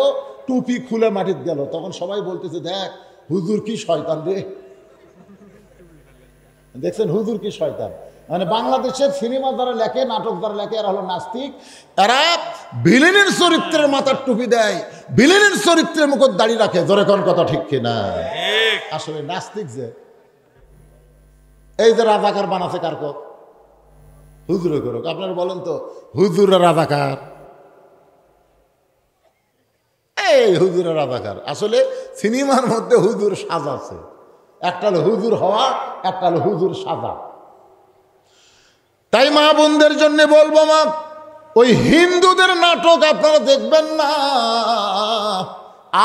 টুপি খুলে মাটির গেল। তখন সবাই বলতেছে দেখ হুজুর কি শয়তান রে, দেখছেন হুজুর কি শয়তান। মানে বাংলাদেশের সিনেমা যারা লেখে, নাটক যারা লেখে, এরা হলো নাস্তিক। এরা ভিলেনের চরিত্রের মাথার টুপি দেয়, ভিলেনের চরিত্রের মুখত দাঁড়িয়ে রাখে, জোরে কোন কথা ঠিক কিনা? আসলে নাস্তিক যে এই যে রাজাকার বানাচ্ছে কার কো? হুজুরে করুক। আপনারা বলেন তো হুজুরা রাজাকার? এই হুজুরা রাজাকার। আসলে সিনেমার মধ্যে হুজুর সাজাচ্ছে, একটা হলো হুজুর হওয়া, একটা হলো হুজুর সাজা। তাই মা বোনদের জন্য বলবো মা, ওই হিন্দুদের নাটক আপনারা দেখবেন না,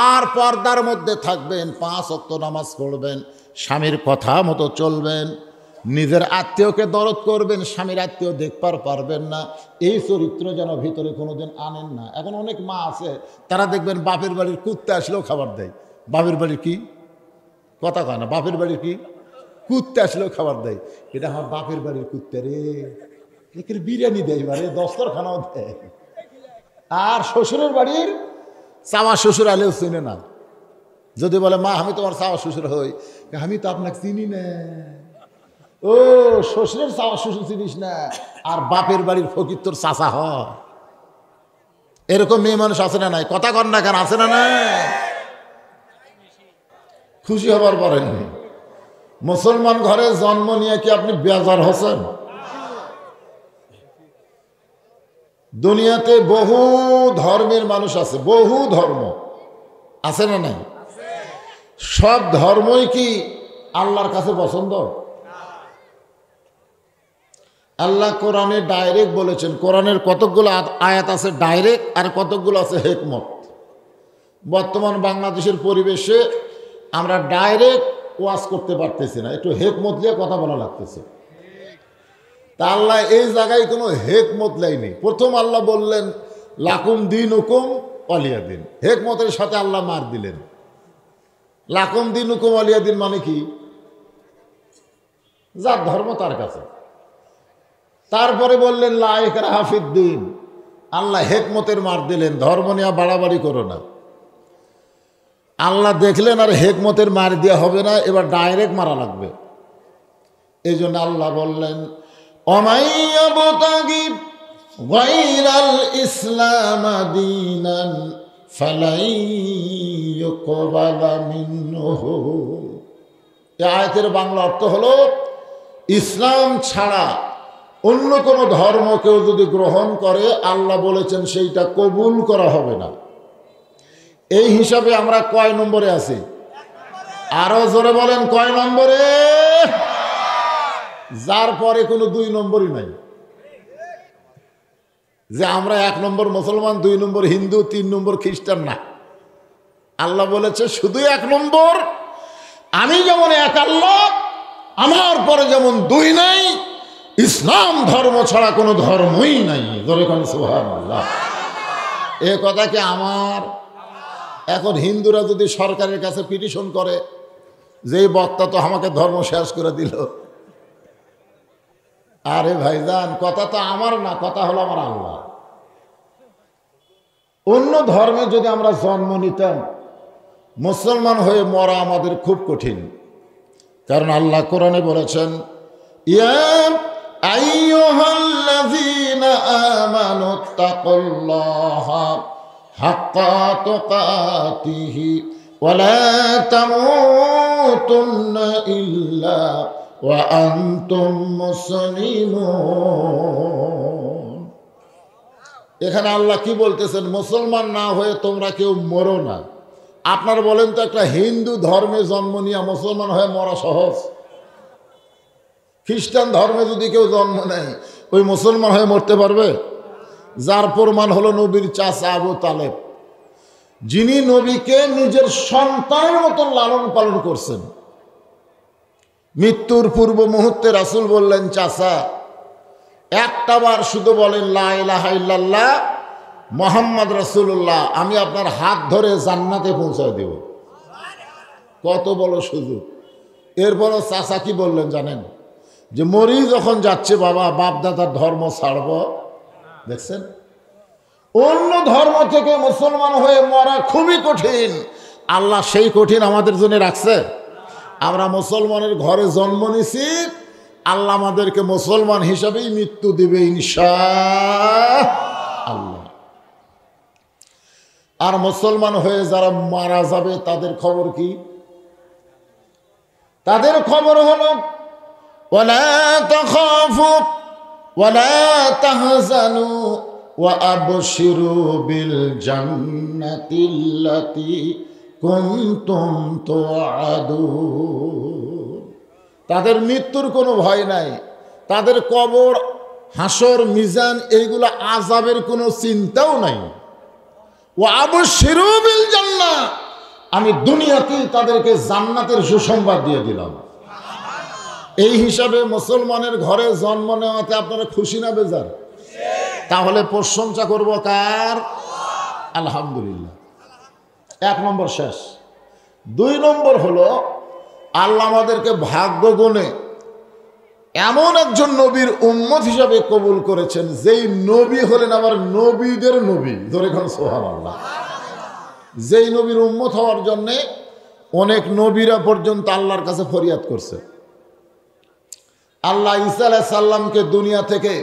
আর পর্দার মধ্যে থাকবেন, 5 ওয়াক্ত নামাজ পড়বেন, স্বামীর কথা মতো চলবেন, নিজের আত্মীয়কে দরদ করবেন, স্বামীর আত্মীয় দেখবার পারবেন না, এই চরিত্র যেন ভিতরে কোনোদিন আনেন না। এখন অনেক মা আছে, তারা দেখবেন বাপের বাড়ির কুত্তে আসলেও খাবার দেয়। বাপের বাড়ির কি কথা কয় না, বাপের বাড়ির কি কুত্তে আসলেও খাবার দেয়। এটা আমার বাপের বাড়ির কুত্তে রে, একের বিরিয়ানি দেয়, মানে দস্তরখানাও দেয়। আর শ্বশুরের বাড়ির চাওয়া শ্বশুর আলেও চিনে না। যদি বলে মা আমি তোমার চাওয়া শ্বশুর হই, আমি তো আপনাকে চিনি না, ও শ্বশুরের চাওয়া শ্বশুর চিনিস না, আর বাপের বাড়ির ফকির তোর চাচা হয়। এরকম মেয়ে মানুষ আছে না নাই? কথা কর না কেন, আছে না নাই? খুশি হবার পরে মুসলমান ঘরে জন্ম নিয়ে কি আপনি বেজার হচ্ছেন? দুনিয়াতে বহু ধর্মের মানুষ আছে, বহু ধর্ম আছে না নাই? সব ধর্মই কি আল্লাহর কাছে পছন্দ? আল্লাহ কোরআনে ডাইরেক্ট বলেছেন। কোরআনের কতকগুলো আয়াত আছে ডাইরেক্ট, আর কতকগুলো আছে হেকমত। বর্তমান বাংলাদেশের পরিবেশে আমরা ডাইরেক্ট ওয়াজ করতে পারতেছি না, একটু হেকমত দিয়ে কথা বলা লাগতেছে। তা আল্লাহ এই জায়গায় কোনো হেকমত লাইনি। প্রথম আল্লাহ বললেন লাকুম দিন হুকুম অলিয়া দিন, হেকমতের সাথে আল্লাহ মার দিলেন। লাকুম দিন হুকুম অলিয়া দিন মানে কি? যার ধর্ম তার কাছে। তারপরে বললেন লা ইকরাহা ফিদ্দিন, আল্লাহ হেকমতের মার দিলেন, ধর্ম নিয়ে বাড়াবাড়ি করো না। আল্লাহ দেখলেন আর হেকমতের মার দেওয়া হবে না, এবার ডাইরেক্ট মারা লাগবে। এই জন্য আল্লাহ বললেন অমাইয়াবতাগি গায়রাল ইসলাম দীনান ফালাই ইউকবালা মিনহু। এই আয়াতের বাংলা অর্থ হলো ইসলাম ছাড়া অন্য কোনো ধর্ম কেউ যদি গ্রহণ করে আল্লাহ বলেছেন সেইটা কবুল করা হবে না। এই হিসাবে আমরা কয় নম্বরে আছি? আরো জোরে বলেন, কয় নম্বরে? যার পরে কোনো 2 নম্বরই নাই, যে আমরা 1 নম্বর মুসলমান, 2 নম্বর হিন্দু, 3 নম্বর খ্রিস্টান না। আল্লাহ বলেছে শুধু 1 নম্বর, আমি যেমন এক আল্লাহ, আমার পরে যেমন 2 নাই, ইসলাম ধর্ম ছাড়া কোনো ধর্মই নাই। জোরে কোন সুবহানাল্লাহ। এ কথা কি আমার? এখন হিন্দুরা যদি সরকারের কাছে পিটিশন করে যে এই বক্তা তো আমাকে ধর্ম শেষ করে দিল, আরে ভাইজান কথা তো আমার না, কথা হলো আমার আল্লাহ। অন্য ধর্মে যদি আমরা জন্ম নিতাম, মুসলমান হয়ে মরা আমাদের খুব কঠিন। কারণ আল্লাহ কোরআনে বলেছেন ইয়া আইয়ুহাল্লাযীনা আমানুত্তাকুল্লাহা হাক্কা তুকাতিহি ওয়া লা তামুতুন্না ইল্লা ওয়া আনতুম মুসলিমুন। এখানে আল্লাহ কি বলতেছেন? মুসলমান না হয়ে তোমরা কেউ মরো না। আপনার বলেন তো, একটা হিন্দু ধর্মে জন্ম নিয়ে মুসলমান হয়ে মরা সহজ? খ্রিস্টান ধর্মে যদি কেউ জন্ম নেয়, ওই মুসলমান হয়ে মরতে পারবে? যার প্রমাণ হলো নবীর চাচা আবু তালেব, যিনি নবীকে নিজের সন্তানের মতো লালন পালন করছেন। মৃত্যুর পূর্ব মুহূর্তে রাসূল বললেন, চাচা একটা বার শুধু বলেন লা ইলাহা ইল্লাল্লাহ মুহাম্মদ রাসূলুল্লাহ, আমি আপনার হাত ধরে জান্নাতে পৌঁছায় দেব। কত বড় সুযোগ! এরপরও চাচা কি বললেন জানেন? যে মরি যখন যাচ্ছে বাবা, বাপ দাদার ধর্ম ছাড়ব। দেখছেন, অন্য ধর্ম থেকে মুসলমান হয়ে মরা খুবই কঠিন। আল্লাহ সেই কঠিন আমাদের জন্য রাখছে। আমরা মুসলমানের ঘরে জন্ম নিছি, আল্লাহ আমাদেরকে মুসলমান হিসাবেই মৃত্যু দিবে ইনশাআল্লাহ। আর মুসলমান হয়ে যারা মারা যাবে তাদের খবর কি? তাদের খবর হলো ওয়ালা তাখাফু ওয়ালা তাহজানু ওয়া আবশিরু বিল জান্নাতিল্লাতী কুনতুম তুআদুন। তাদের মৃত্যুর কোনো ভয় নাই, তাদের কবর, হাসর, মিজান এইগুলো আযাবের কোনো চিন্তাও নাই। ওয়া আবশিরু বিল জান্নাহ, আমি দুনিয়াতেই তাদেরকে জান্নাতের সুসংবাদ দিয়ে দিলাম। এই হিসাবে মুসলমানের ঘরে জন্ম নেওয়াতে আপনারা খুশি না বেজার? তাহলে প্রশংসা করব কার? আলহামদুলিল্লাহ। 1 নম্বর শেষ। 2 নম্বর হলো আল্লাহ আমাদেরকে ভাগ্য গুণে এমন একজন নবীর উম্মত হিসাবে কবুল করেছেন, যেই নবী হলেন আবার নবীদের নবী। ধরে এখন সুবহানাল্লাহ। যেই নবীর উম্মত হওয়ার জন্যে অনেক নবীরা পর্যন্ত আল্লাহর কাছে ফরিয়াদ করছে। আল্লাহ ঈসা আলাইহিস সালামকে দুনিয়া থেকে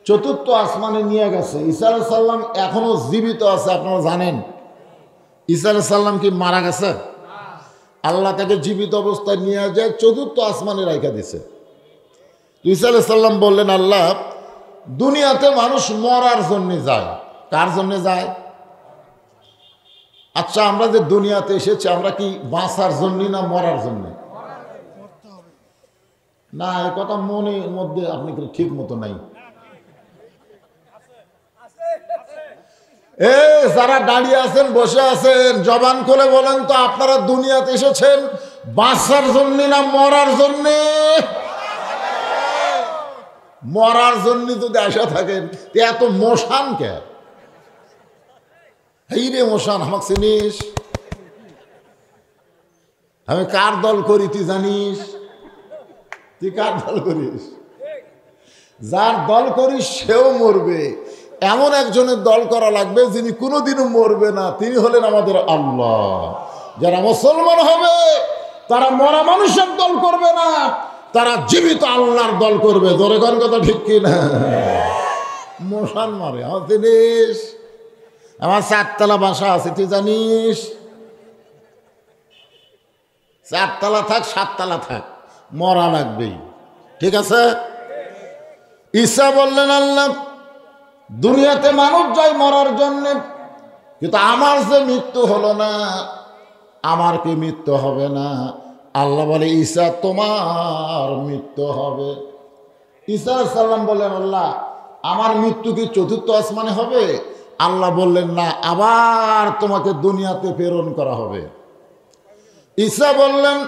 চতুর্থ আসমানে নিয়ে গেছে। ঈসা আলাইহিস সালাম এখনো জীবিত আছে, আপনারা জানেন। ঈসা আলাইহিস সালাম কি মারা গেছে? আল্লাহ তাকে জীবিত অবস্থায় নিয়ে যায় চতুর্থ আসমানে রাখা দিছে। ঈসা আলাইহিস সালাম বললেন, আল্লাহ, দুনিয়াতে মানুষ মরার জন্য যায়। কার জন্য যায়? আচ্ছা, আমরা যে দুনিয়াতে এসেছি আমরা কি বাঁচার জন্য না মরার জন্য? না, এই কথা মনের মধ্যে আপনি ঠিক মতো নাই। যারা দাঁড়িয়ে আছেন, বসে আছেন, জবান খুলে বলেন তো, আপনারা দুনিয়াতে এসেছেন বাঁচার জন্য না মরার জন্যে? মরার জন্য যদি আসা থাকেন এত মশান কে? এই রে মশান, আমাকে চিনিস? আমি কার দল করি তুই জানিস? তুই কার দল করিস? যার দল করিস সেও মরবে। এমন একজনের দল করা লাগবে যিনি কোনোদিনও মরবে না। তিনি হলেন আমাদের আল্লাহ। যারা মুসলমান হবে তারা মরা মানুষের দল করবে না, তারা জীবিত আল্লাহর দল করবে। জোরে কোন কথা ঠিক কিনা? মশান মারে, আমার জিনিস। আমার 4তলা বাসা আছে, তুই জানিস? 4তলা থাক 7তলা থাক, মরা লাগবেই। ঠিক আছে? ঈসা বললেন, আল্লাহ, দুনিয়াতে মানুষ যায় মরার জন্যে, কিন্তু আমার যে মৃত্যু হলো না, আমার কি মৃত্যু হবে না? আল্লাহ বলে, ঈসা, তোমার মৃত্যু হবে। ঈসা আলাইহিস সালাম বললেন, আল্লাহ, আমার মৃত্যু কি চতুর্থ আসমানে হবে? আল্লাহ বললেন, না, আবার তোমাকে দুনিয়াতে প্রেরণ করা হবে। ঈসা বললেন,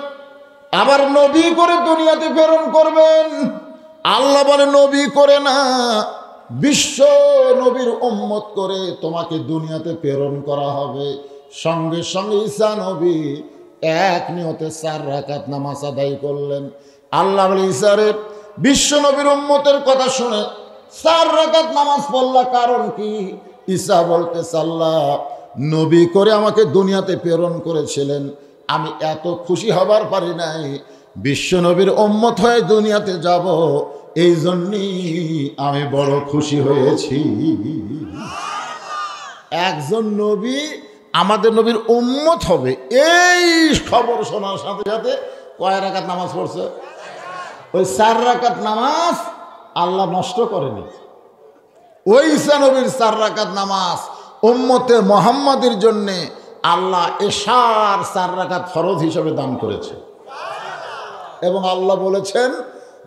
আবার নবী করে দুনিয়াতে প্রেরণ করবেন। আল্লাহ বলে, নবী করে না, বিশ্ব নবীর উম্মত করে তোমাকে দুনিয়াতে প্রেরণ করা হবে। সঙ্গে সঙ্গে ঈসা নবী এক নিয়তে 4 রাকাত নামাজ আদায় করলেন। আল্লাহ বলে, ঈসারে, বিশ্ব নবীর উম্মতের কথা শুনে 4 রাকাত নামাজ পড়লা, কারণ কি? ঈসা বলতেছে, আল্লাহ নবী করে আমাকে দুনিয়াতে প্রেরণ করেছিলেন, আমি এত খুশি হবার পারি নাই। বিশ্ব নবীর উম্মত হয়ে দুনিয়াতে যাব, এই জন্যই আমি বড় খুশি হয়েছি। একজন নবী আমাদের নবীর উম্মত হবে, এই খবর শোনার সাথে সাথে কয় রাকাত নামাজ পড়ছে? ওই 4 রাকাত নামাজ আল্লাহ নষ্ট করেনি। ওই ঈসা নবীর 4 রাকাত নামাজ উম্মতে মুহাম্মাদের জন্যে আল্লাহ এশার 4 রাকাত ফরজ হিসেবে দান করেছে। এবং আল্লাহ বলেছেন,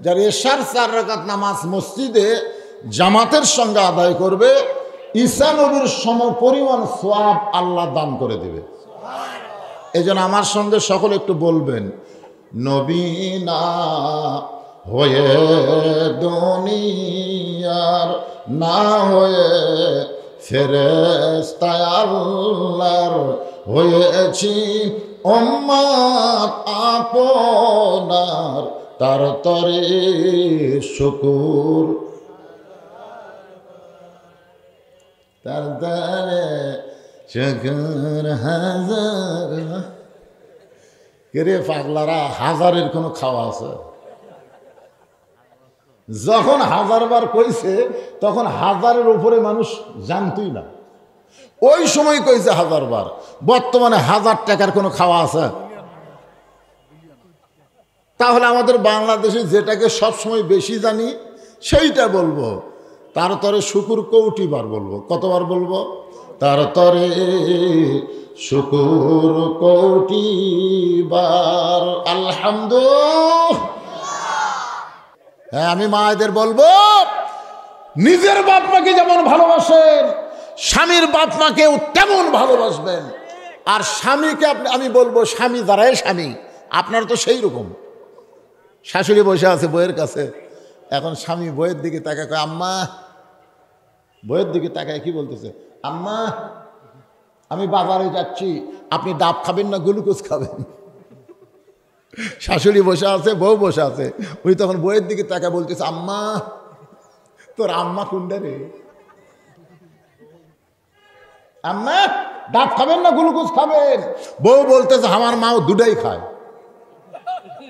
যার এশার 4 রাকাত নামাজ মসজিদে জামাতের সঙ্গে আদায় করবে, ঈসা নবীর সমপরিমাণ সওয়াব আল্লাহ দান করে দিবে। এই জন্য আমার সঙ্গে সকলে একটু বলবেন, নবী না হয়ে দুনিয়ার, না হয়ে ফেরেশতা আল্লাহর, হয়েছি উম্মত আপনার, তার তরে শুকুর, তার তরে শুকুর হাজার। কে পাগলারা, হাজারের কোনো খাওয়া আছে? যখন 1000 বার কইছে তখন 1000-এর উপরে মানুষ জানতই না। ওই সময় কইছে 1000 বার। বর্তমানে 1000 টাকার কোনো খাওয়া আছে? তাহলে আমাদের বাংলাদেশে যেটাকে সবসময় বেশি জানি সেইটা বলবো। তার তরে শুকুর কোটি বার বলবো। কতবার বলবো? তার তরে শুকুর কোটি বার আলহামদুলিল্লাহ। হ্যাঁ, আমি মায়েদের বলবো, নিজের বাপ মাকে যেমন ভালোবাসেন স্বামীর বাপ মাকেও তেমন ভালোবাসবেন। আর স্বামীকে আমি বলবো, স্বামী যারাই স্বামী, আপনার তো সেই রকম। শাশুড়ি বসে আছে বইয়ের কাছে, এখন স্বামী বইয়ের দিকে তাকায়, কয় আম্মা, বইয়ের দিকে তাকায় কি বলতেছে, আম্মা আমি বাজারে যাচ্ছি, আপনি ডাব খাবেন না গ্লুকোজ খাবেন? শাশুড়ি বসে আছে, বউ বসে আছে, উনি তখন বইয়ের দিকে তাকায় বলতেছে, আম্মা, তোর আম্মা কোনটা রে? আম্মা ডাব খাবেন না গ্লুকোজ খাবেন? বউ বলতেছে, আমার মাও দুটাই খায়।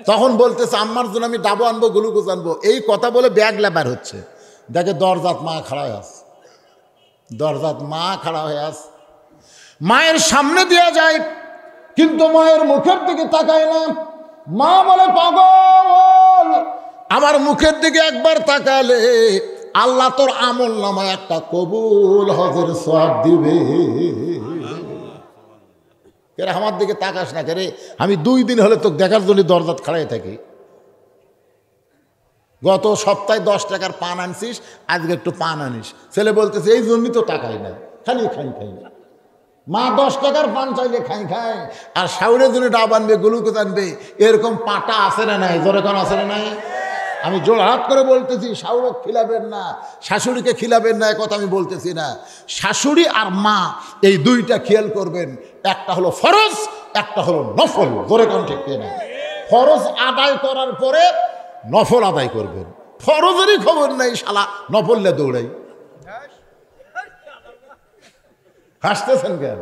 তখন বলতেছে আম্মার জন্য আমি ডাবো আনবো, গ্লুকোজ আনবো। এই কথা বলে ব্যাগ লেবার হচ্ছে, দেখে দরজাত মা খাড়া হয়ে আছে, দরজাত মা খাড়া হয়ে আছে। মায়ের সামনে দেওয়া যায়, কিন্তু মায়ের মুখের দিকে তাকায় না। মা বলে পাগল, আমার মুখের দিকে একবার তাকালে আল্লাহ তোর আমল নামায় একটা কবুল হজের সওয়াব দিবে। কেরে আমার দিকে তাকাস না কেরে, আমি 2 দিন হলে তোকে দেখার জন্য দরজাত খাড়াই থাকি। গত সপ্তাহে 10 টাকার পান আনছিস, আজকে একটু পান আনিস। ছেলে বলতেছে এই জন্যই তো টাকাই না, খালি খাই খাই না। মা 10 টাকার পান চাইলে খাই খায়, আর শাউরের জন্য ডাব আনবে, গ্লুকোজ আনবে, এরকম পাটা আছে না নাই? জোরে কোন আছে না নাই? আমি জোড়হাত করে বলতেছি শাউরক খিলাবেন না, শাশুড়িকে খিলাবেন না, কথা আমি বলতেছি না। শাশুড়ি আর মা এই 2টা খেয়াল করবেন, একটা হলো ফরজ, একটা হলো নফল। জোরে কোন ঠিক না? ফরজ আদায় করার পরে নফল আদায় করবেন। ফরজেরই খবর নেই, শালা নফললে দৌড়াই। হাসতেছেন কেন?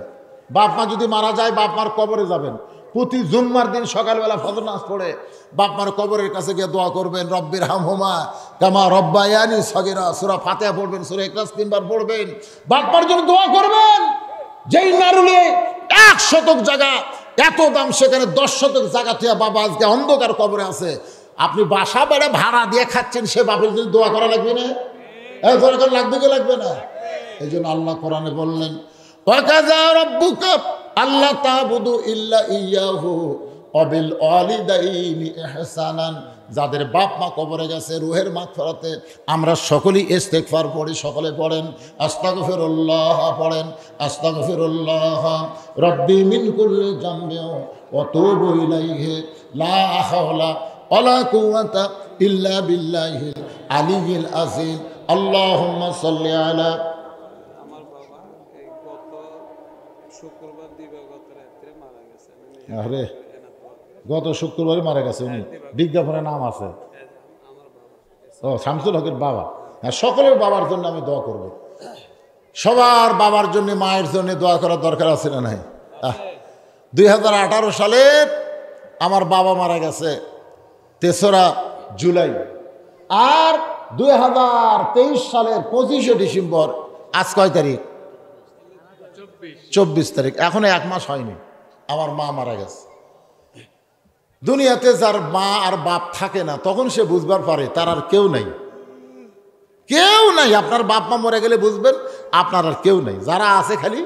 বাপ মা যদি মারা যায়, বাপ মার কবরে যাবেন, প্রতি জুম্মার দিন সকালবেলা ফজর নামাজ পড়ে বাপ মার কবরের কাছে গিয়ে দোয়া করবেন, রব্বির হামহুমা কামা রব্বায়ানি সগীরা। সূরা ফাতিহা পড়বেন, সূরা ইখলাস 3 বার পড়বেন, বাপ মার জন্য দোয়া করবেন। যেই নারুলে 1 শতক জায়গা এত দাম, সেখানে 10 শতক জায়গা থেকে বাবা আজকে অন্ধকার কবরে আছে। আপনি বাসা বেড়ে ভাড়া দিয়ে খাচ্ছেন, সে বাপের জন্য দোয়া করা লাগবে না? দরকার লাগবে কি লাগবে না? এই জন্য আল্লাহ কোরআনে বললেন ওয়াকাযা রাব্বুকা আল্লা তা'বুদু ইল্লা ইয়াহু ওয়া বিল ওয়ালিদাইনি ইহসানান। যাদের বাপ মা কবরে গেছে, রুহের মাগফিরাতে আমরা সকলেই ইস্তেগফার পড়ি। সকলে পড়েন আস্তাগফিরুল্লাহ, পড়েন আস্তাগফিরুল্লাহ রব্বি মিন কুল্লি যামবিন ওয়া তুবু ইলাইহি লা হাওলা ওয়ালা কুওয়াতা ইল্লা বিল্লাহিল আলিয়্যিল আযীম। আল্লাহুম্মা সাল্লি আলা। আমার বাবা এই গত শুক্রবার দিবাগত রাত্রে মারা গেছে। আরে গত শুক্রবারে মারা গেছে উনি, বিজ্ঞাপনে নাম আছে। ও শামসুল হকের বাবা। হ্যাঁ, সকলের বাবার জন্য আমি দোয়া করব। সবার বাবার জন্য, মায়ের জন্য দোয়া করার দরকার আছে না নাই? 2018 সালে আমার বাবা মারা গেছে 3রা জুলাই, আর 2023 সালের 25শে ডিসেম্বর। আজ কয় তারিখ? 24 তারিখ। এখনো 1 মাস হয়নি আমার মা মারা গেছে। দুনিয়াতে যার মা আর বাপ থাকে না, তখন সে বুঝবার পারে তার আর কেউ নাই, কেউ নাই। আপনার বাপ মা মরে গেলে বুঝবেন আপনার আর কেউ নাই। যারা আছে খালি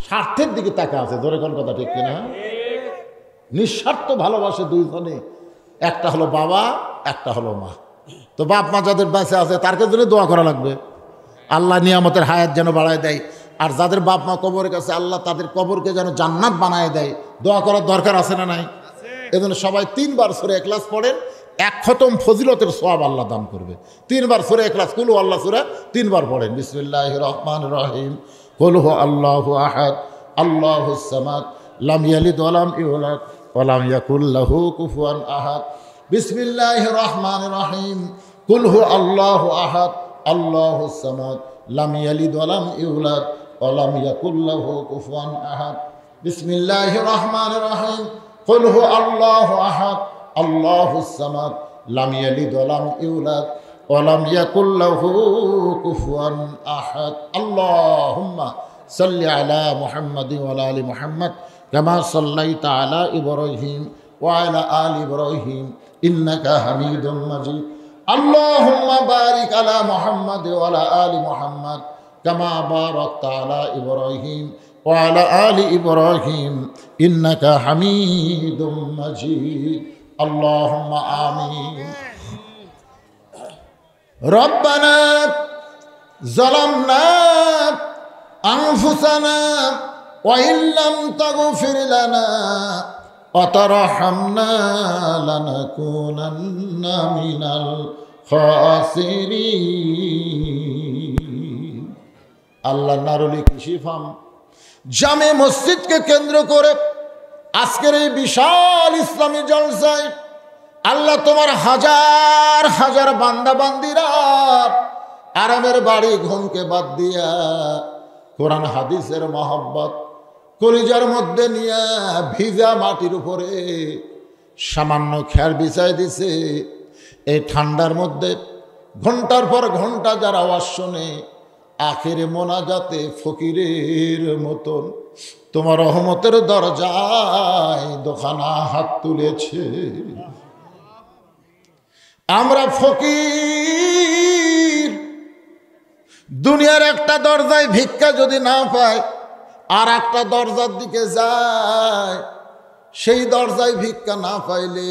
স্বার্থের দিকে তাকা আছে। ধরে কোন কথা ঠিক কিনা? নিঃস্বার্থ ভালোবাসে দুইজনে, একটা হলো বাবা, একটা হলো মা। তো বাপ মা যাদের বেঁচে আছে তারকে জন্য দোয়া করা লাগবে, আল্লাহ নিয়ামতের হায়াত যেন বাড়ায় দেয়। আর যাদের বাপ মা কবরের কাছে, আল্লাহ তাদের কবরকে যেন জান্নাত বানায় দেয়। দোয়া করার দরকার আছে না নাই? এজন্য সবাই 3 বার সূরা ইখলাস পড়েন, 1 খতম ফজিলতের সওয়াব আল্লাহ দান করবে। 3 বার সূরা ইখলাস, কুল হু আল্লাহ সূরা 3 বার পড়েন। বিসমিল্লাহির রহমানির রহিম। কুল হু আল্লাহু আহাদ আল্লাহুস সামাদ লাম ইয়ালিদ ওয়া লাম ইউলাদ ওয়া লাম ইয়াকুল লাহু কুফুয়ান আহাদ। বিসমিল্লাহির রহমানির রহিম। কুল হু আল্লাহু আহাদ আল্লাহুস সামাদ লাম ইয়ালিদ ওয়া লাম ইউলাদ ওয়া লাম ইয়াকুল লাহু কুফুয়ান আহাদ। বিসমিল্লাহির রহমানির রহিম। কুল হু আল্লাহু আহাদ আল্লাহুস সামাদ লাম ইয়ালিদ ওয়া লাম ইউলাদ ওয়া লাম ইয়াকুল লাহু কুফুয়ান আহাদ। আল্লাহুম্মা সাল্লি আলা মুহাম্মাদিন ওয়া আলা আলি মুহাম্মাদ কামা সাল্লাইতা আলা ইব্রাহিম ওয়া আলা আলি ইব্রাহিম ইন্নাকা হামিদুম মাজিদ। আল্লাহুম্মা বারিক আলা মুহাম্মাদ ওয়া আলা আলি মুহাম্মাদ কামা বারাকতা আলা ইব্রাহিম ওয়া আলা আলি ইব্রাহিম ইন্নাকা হামিদুম মাজিদ। আল্লাহুম্মা আমিন। রব্বানা যালামনা আনফুসানা ওয়া ইল্লাম তাগফির লানা ওয়া তারহামনা লানাকুনান্না মিনাল খাসিরিন। আল্লাহ নারুলি কৃষি ফার্ম জামে মসজিদকে কেন্দ্র করে আজকের এই বিশাল ইসলামী জলসায় আল্লাহ তোমার হাজার হাজার বান্দা বান্দিরা আরামের বাড়ি ঘুমকে বাদ দিয়া কোরআন হাদিসের মহব্বত কলিজার মধ্যে নিয়ে ভিজা মাটির উপরে সামান্য খেয়ার বিছায় দিছে। এই ঠান্ডার মধ্যে ঘন্টার পর ঘন্টা যারা আওয়াজ শোনে, আখেরে মোনাজাতে ফকিরের মতন তোমার রহমতের দরজায় দোখানা হাত তুলেছে। আমরা ফকির, দুনিয়ার একটা দরজায় ভিক্ষা যদি না পায় আর একটা দরজার দিকে যায়, সেই দরজায় ভিক্ষা না পাইলে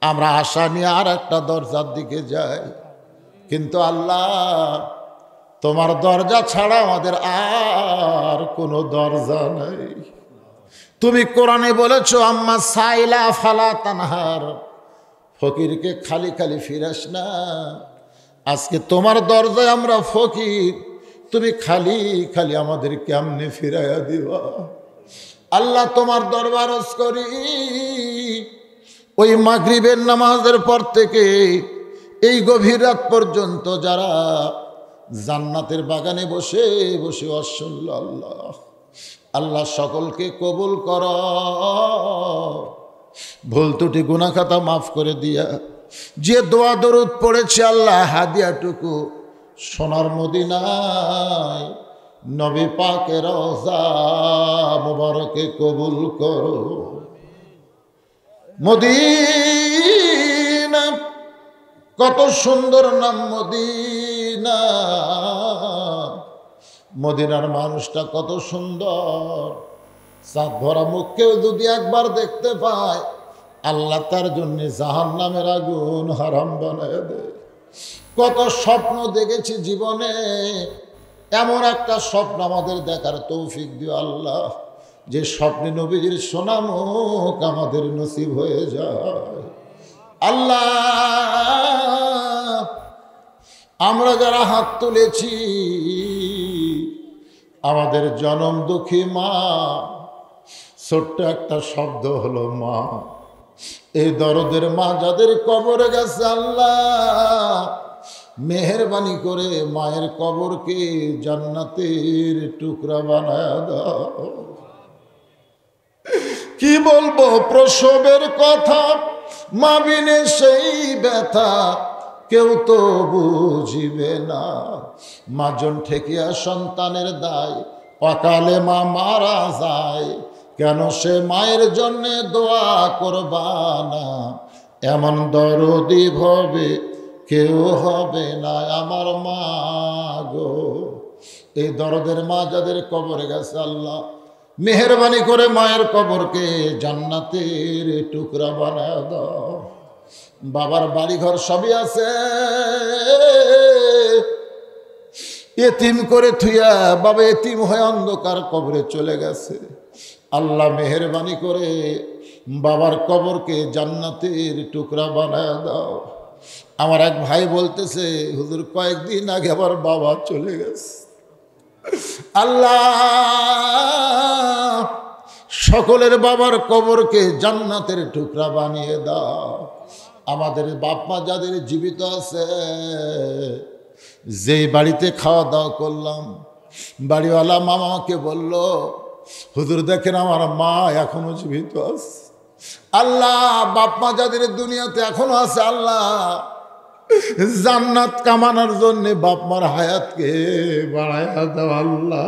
আমরা আশা নিয়ে আর একটা দরজার দিকে যাই। কিন্তু আল্লাহ, তোমার দরজা ছাড়া আমাদের আর কোনো দরজা নাই। তুমি কোরআনে বলেছো, আম্মা সাইলা ফালা তানহার, ফকিরকে খালি খালি ফিরাস না। আজকে তোমার দরজায় আমরা ফকির, তুমি খালি খালি আমাদের কেমনে ফিরাইয়া দিবা। আল্লাহ, তোমার দরবার করি, ওই মাগরিবের নামাজের পর থেকে এই গভীর রাত পর্যন্ত যারা জান্নাতের বাগানে বসে বসে অসল্ল আল্লাহ, আল্লাহ সকলকে কবুল কর, ভুল ত্রুটি গুনাহ খাতা মাফ করে দিয়া, যে দোয়া দরুদ পড়েছে আল্লাহ হাদিয়াটুকু সোনার মদিনায় নবী পাকের রওজা মুবারকে কবুল করো। মদিনা কত সুন্দর নাম মদিনা, মদিনার মানুষটা কত সুন্দর। চাঁদ ভরা মুখকেও যদি একবার দেখতে পায়, আল্লাহ তার জন্য জাহান্নামের আগুন হারাম বানায় দেয়। কত স্বপ্ন দেখেছি জীবনে, এমন একটা স্বপ্ন আমাদের দেখার তৌফিক দিও আল্লাহ, যে স্বপ্নে নবীজির সোনামুখ আমাদের নসিব হয়ে যায়। আল্লাহ, আমরা যারা হাত তুলেছি, আমাদের জনম দুঃখী মা, ছোট্ট একটা শব্দ হলো মা, এই দরদের মা যাদের কবরে গেছে, আল্লাহ মেহেরবানি করে মায়ের কবরকে জান্নাতের টুকরা বানায় দাও। কি বলবো প্রসবের কথা, মা বিনে সেই ব্যথা কেউ তো বুঝিবে না। মাজন ঠেকিয়া সন্তানের দায়, অকালে মা মারা যায়, কেন সে মায়ের জন্যে দোয়া করবা না। এমন দরদি ভবে কেউ হবে না আমার মা গো। এই দরদের মা যাদের কবরে গেছে, আল্লাহ মেহেরবানি করে মায়ের কবরকে জান্নাতের টুকরা বানায় দাও। বাবার বাড়িঘর সবই আছে, এতিম করে থুইয়া বাবা এতিম হয়ে অন্ধকার কবরে চলে গেছে। আল্লাহ মেহেরবানি করে বাবার কবরকে জান্নাতের টুকরা বানায় দাও। আমার এক ভাই বলতেছে, হুজুর কয়েকদিন আগে আবার বাবা চলে গেছে। আল্লাহ সকলের বাবার কবরকে জান্নাতের টুকরা বানিয়ে দাও। আমাদের বাপ মা যাদের জীবিত আছে, যেই বাড়িতে খাওয়া দাওয়া করলাম, বাড়িওয়ালা মামাকে বলল, হুজুর দেখেন আমার মা এখনো জীবিত আছে। আল্লাহ বাপ মা যাদের দুনিয়াতে এখনো আছে, আল্লাহ জান্নাত কামানোর জন্য বাপ মার হায়াতকে বাড়াইয়া দাও। আল্লাহ,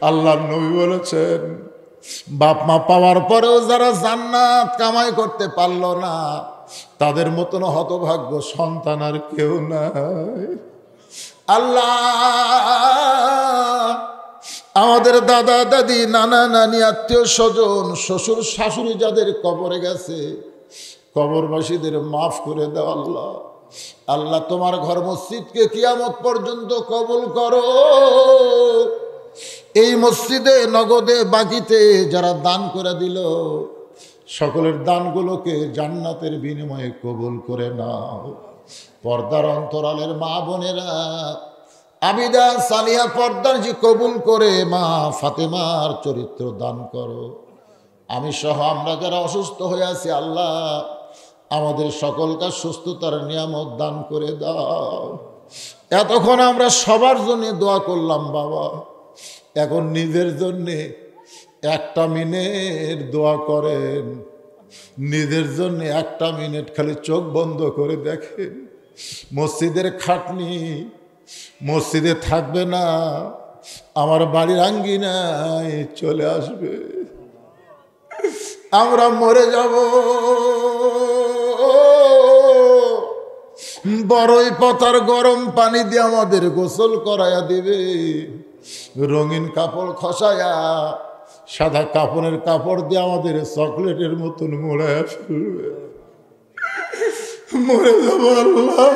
আল্লাহর নবী বলেছেন, বাপ মা পাওয়ার পরেও যারা জান্নাত কামাই করতে পারলো না, তাদের মতন হতভাগ্য সন্তান আর কেউ নাই। আল্লাহ আমাদের দাদা দাদি নানা নানি আত্মীয় স্বজন শ্বশুর শাশুড়ি যাদের কবরে গেছে, কবরবাসীদের মাফ করে দাও। আল্লাহ, আল্লাহ তোমার ঘর মসজিদকে কিয়ামত পর্যন্ত কবুল করো। এই মসজিদে নগদে বাকিতে যারা দান করে দিল, সকলের দানগুলোকে জান্নাতের বিনিময়ে কবুল করে নাও। পর্দার অন্তরালের মা বোনেরা, আবিদা সালিয়া পর্দাজি কবুল করে মা ফাতেমার চরিত্র দান করো। আমি সহ আমরা যারা অসুস্থ হয়ে আছি, আল্লাহ আমাদের সকলকে সুস্থতার নিয়ামত দান করে দাও। এতক্ষণ আমরা সবার জন্য দোয়া করলাম বাবা, এখন নিজের জন্যে একটা মিনিট দোয়া করেন, নিজের জন্য একটা মিনিট খালি চোখ বন্ধ করে দেখেন, মসজিদের খাটনি মসজিদে থাকবে না, আমার বাড়ির আঙ্গিনায় চলে আসবে। আমরা মরে যাব, বড়ই পাতার গরম পানি দিয়ে আমাদের গোসল করাইয়া দিবে, রঙিন কাপড় খসায়া সাদা কাপড়ের কাপড় দিয়ে আমাদের চকলেটের মতন মোড়াইয়া ফেলবে। মরে যাব আল্লাহ।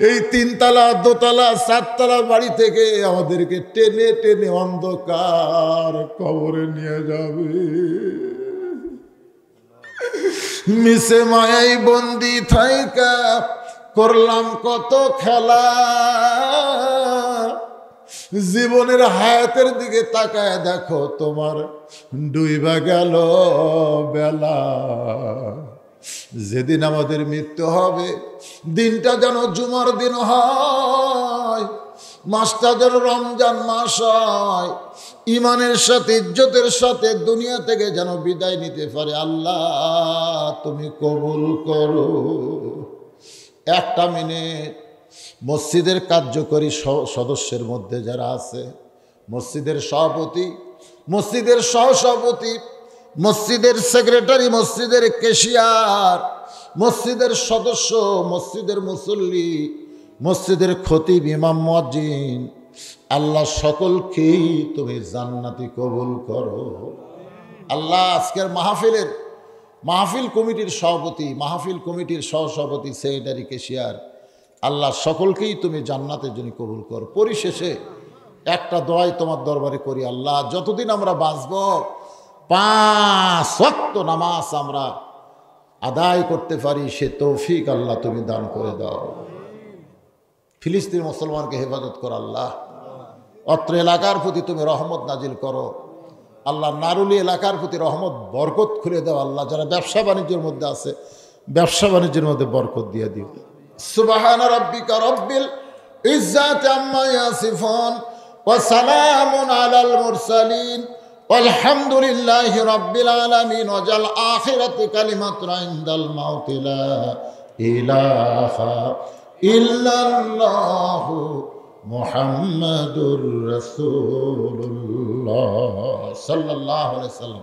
এই 3 তলা 2 তলা 7 তলা বাড়ি থেকে আমাদেরকে টেনে টেনে অন্ধকার কবরে নিয়ে যাবে। মিশে মায়াই বন্দি থাইকা করলাম কত খেলা, জীবনের হায়াতের দিকে তাকায় দেখো তোমার ডুইবা গেল বেলা। যেদিন আমাদের মৃত্যু হবে দিনটা যেন জুমার দিন হয়, মাসটা যেন রমজান মাস হয়, ইমানের সাথে ইজ্জতের সাথে দুনিয়া থেকে যেন বিদায় নিতে পারে। আল্লাহ তুমি কবুল করো। একটা মিনিট মসজিদের কার্যকরী সদস্যের মধ্যে যারা আছে, মসজিদের সভাপতি, মসজিদের সহসভাপতি, মসজিদের সেক্রেটারি, মসজিদের ক্যাশিয়ার, মসজিদের সদস্য, মসজিদের মুসল্লি, মসজিদের খতিব, ইমাম, মুয়াজ্জিন, আল্লাহ সকলকেই তুমি জান্নাতি কবুল করো। আল্লাহ আজকের মাহফিল কমিটির সভাপতি, মাহফিল কমিটির সহসভাপতি, সেক্রেটারি, ক্যাশিয়ার, আল্লাহ সকলকেই তুমি জান্নাতের জন্য কবুল করো। পরিশেষে একটা দোয়াই তোমার দরবারে করি, আল্লাহ যতদিন আমরা বাঁচব 5 ওয়াক্ত নামাজ আমরা আদায় করতে পারি সে তৌফিক আল্লাহ তুমি দান করে দাও। ফিলিস্তিন মুসলমানকে হেফাজত করো আল্লাহ। অত্র এলাকার প্রতি তুমি রহমত নাজিল করো আল্লাহ। নারুলি এলাকার প্রতি রহমত বরকত খুলে দাও আল্লাহ। যারা ব্যবসা বাণিজ্যের মধ্যে আছে ব্যবসা বাণিজ্যের মধ্যে বরকত দিয়ে দিও। সুবহান রাব্বিকা রব্বিল ইজ্জাতি আম্মা ইয়াসিফুন ওয়া সালামুন আলাল মুরসালিন والحمد لله رب العالمين وجل آخرة كلمة عند الموت لا إله إلا الله محمد رسول الله صلى الله عليه وسلم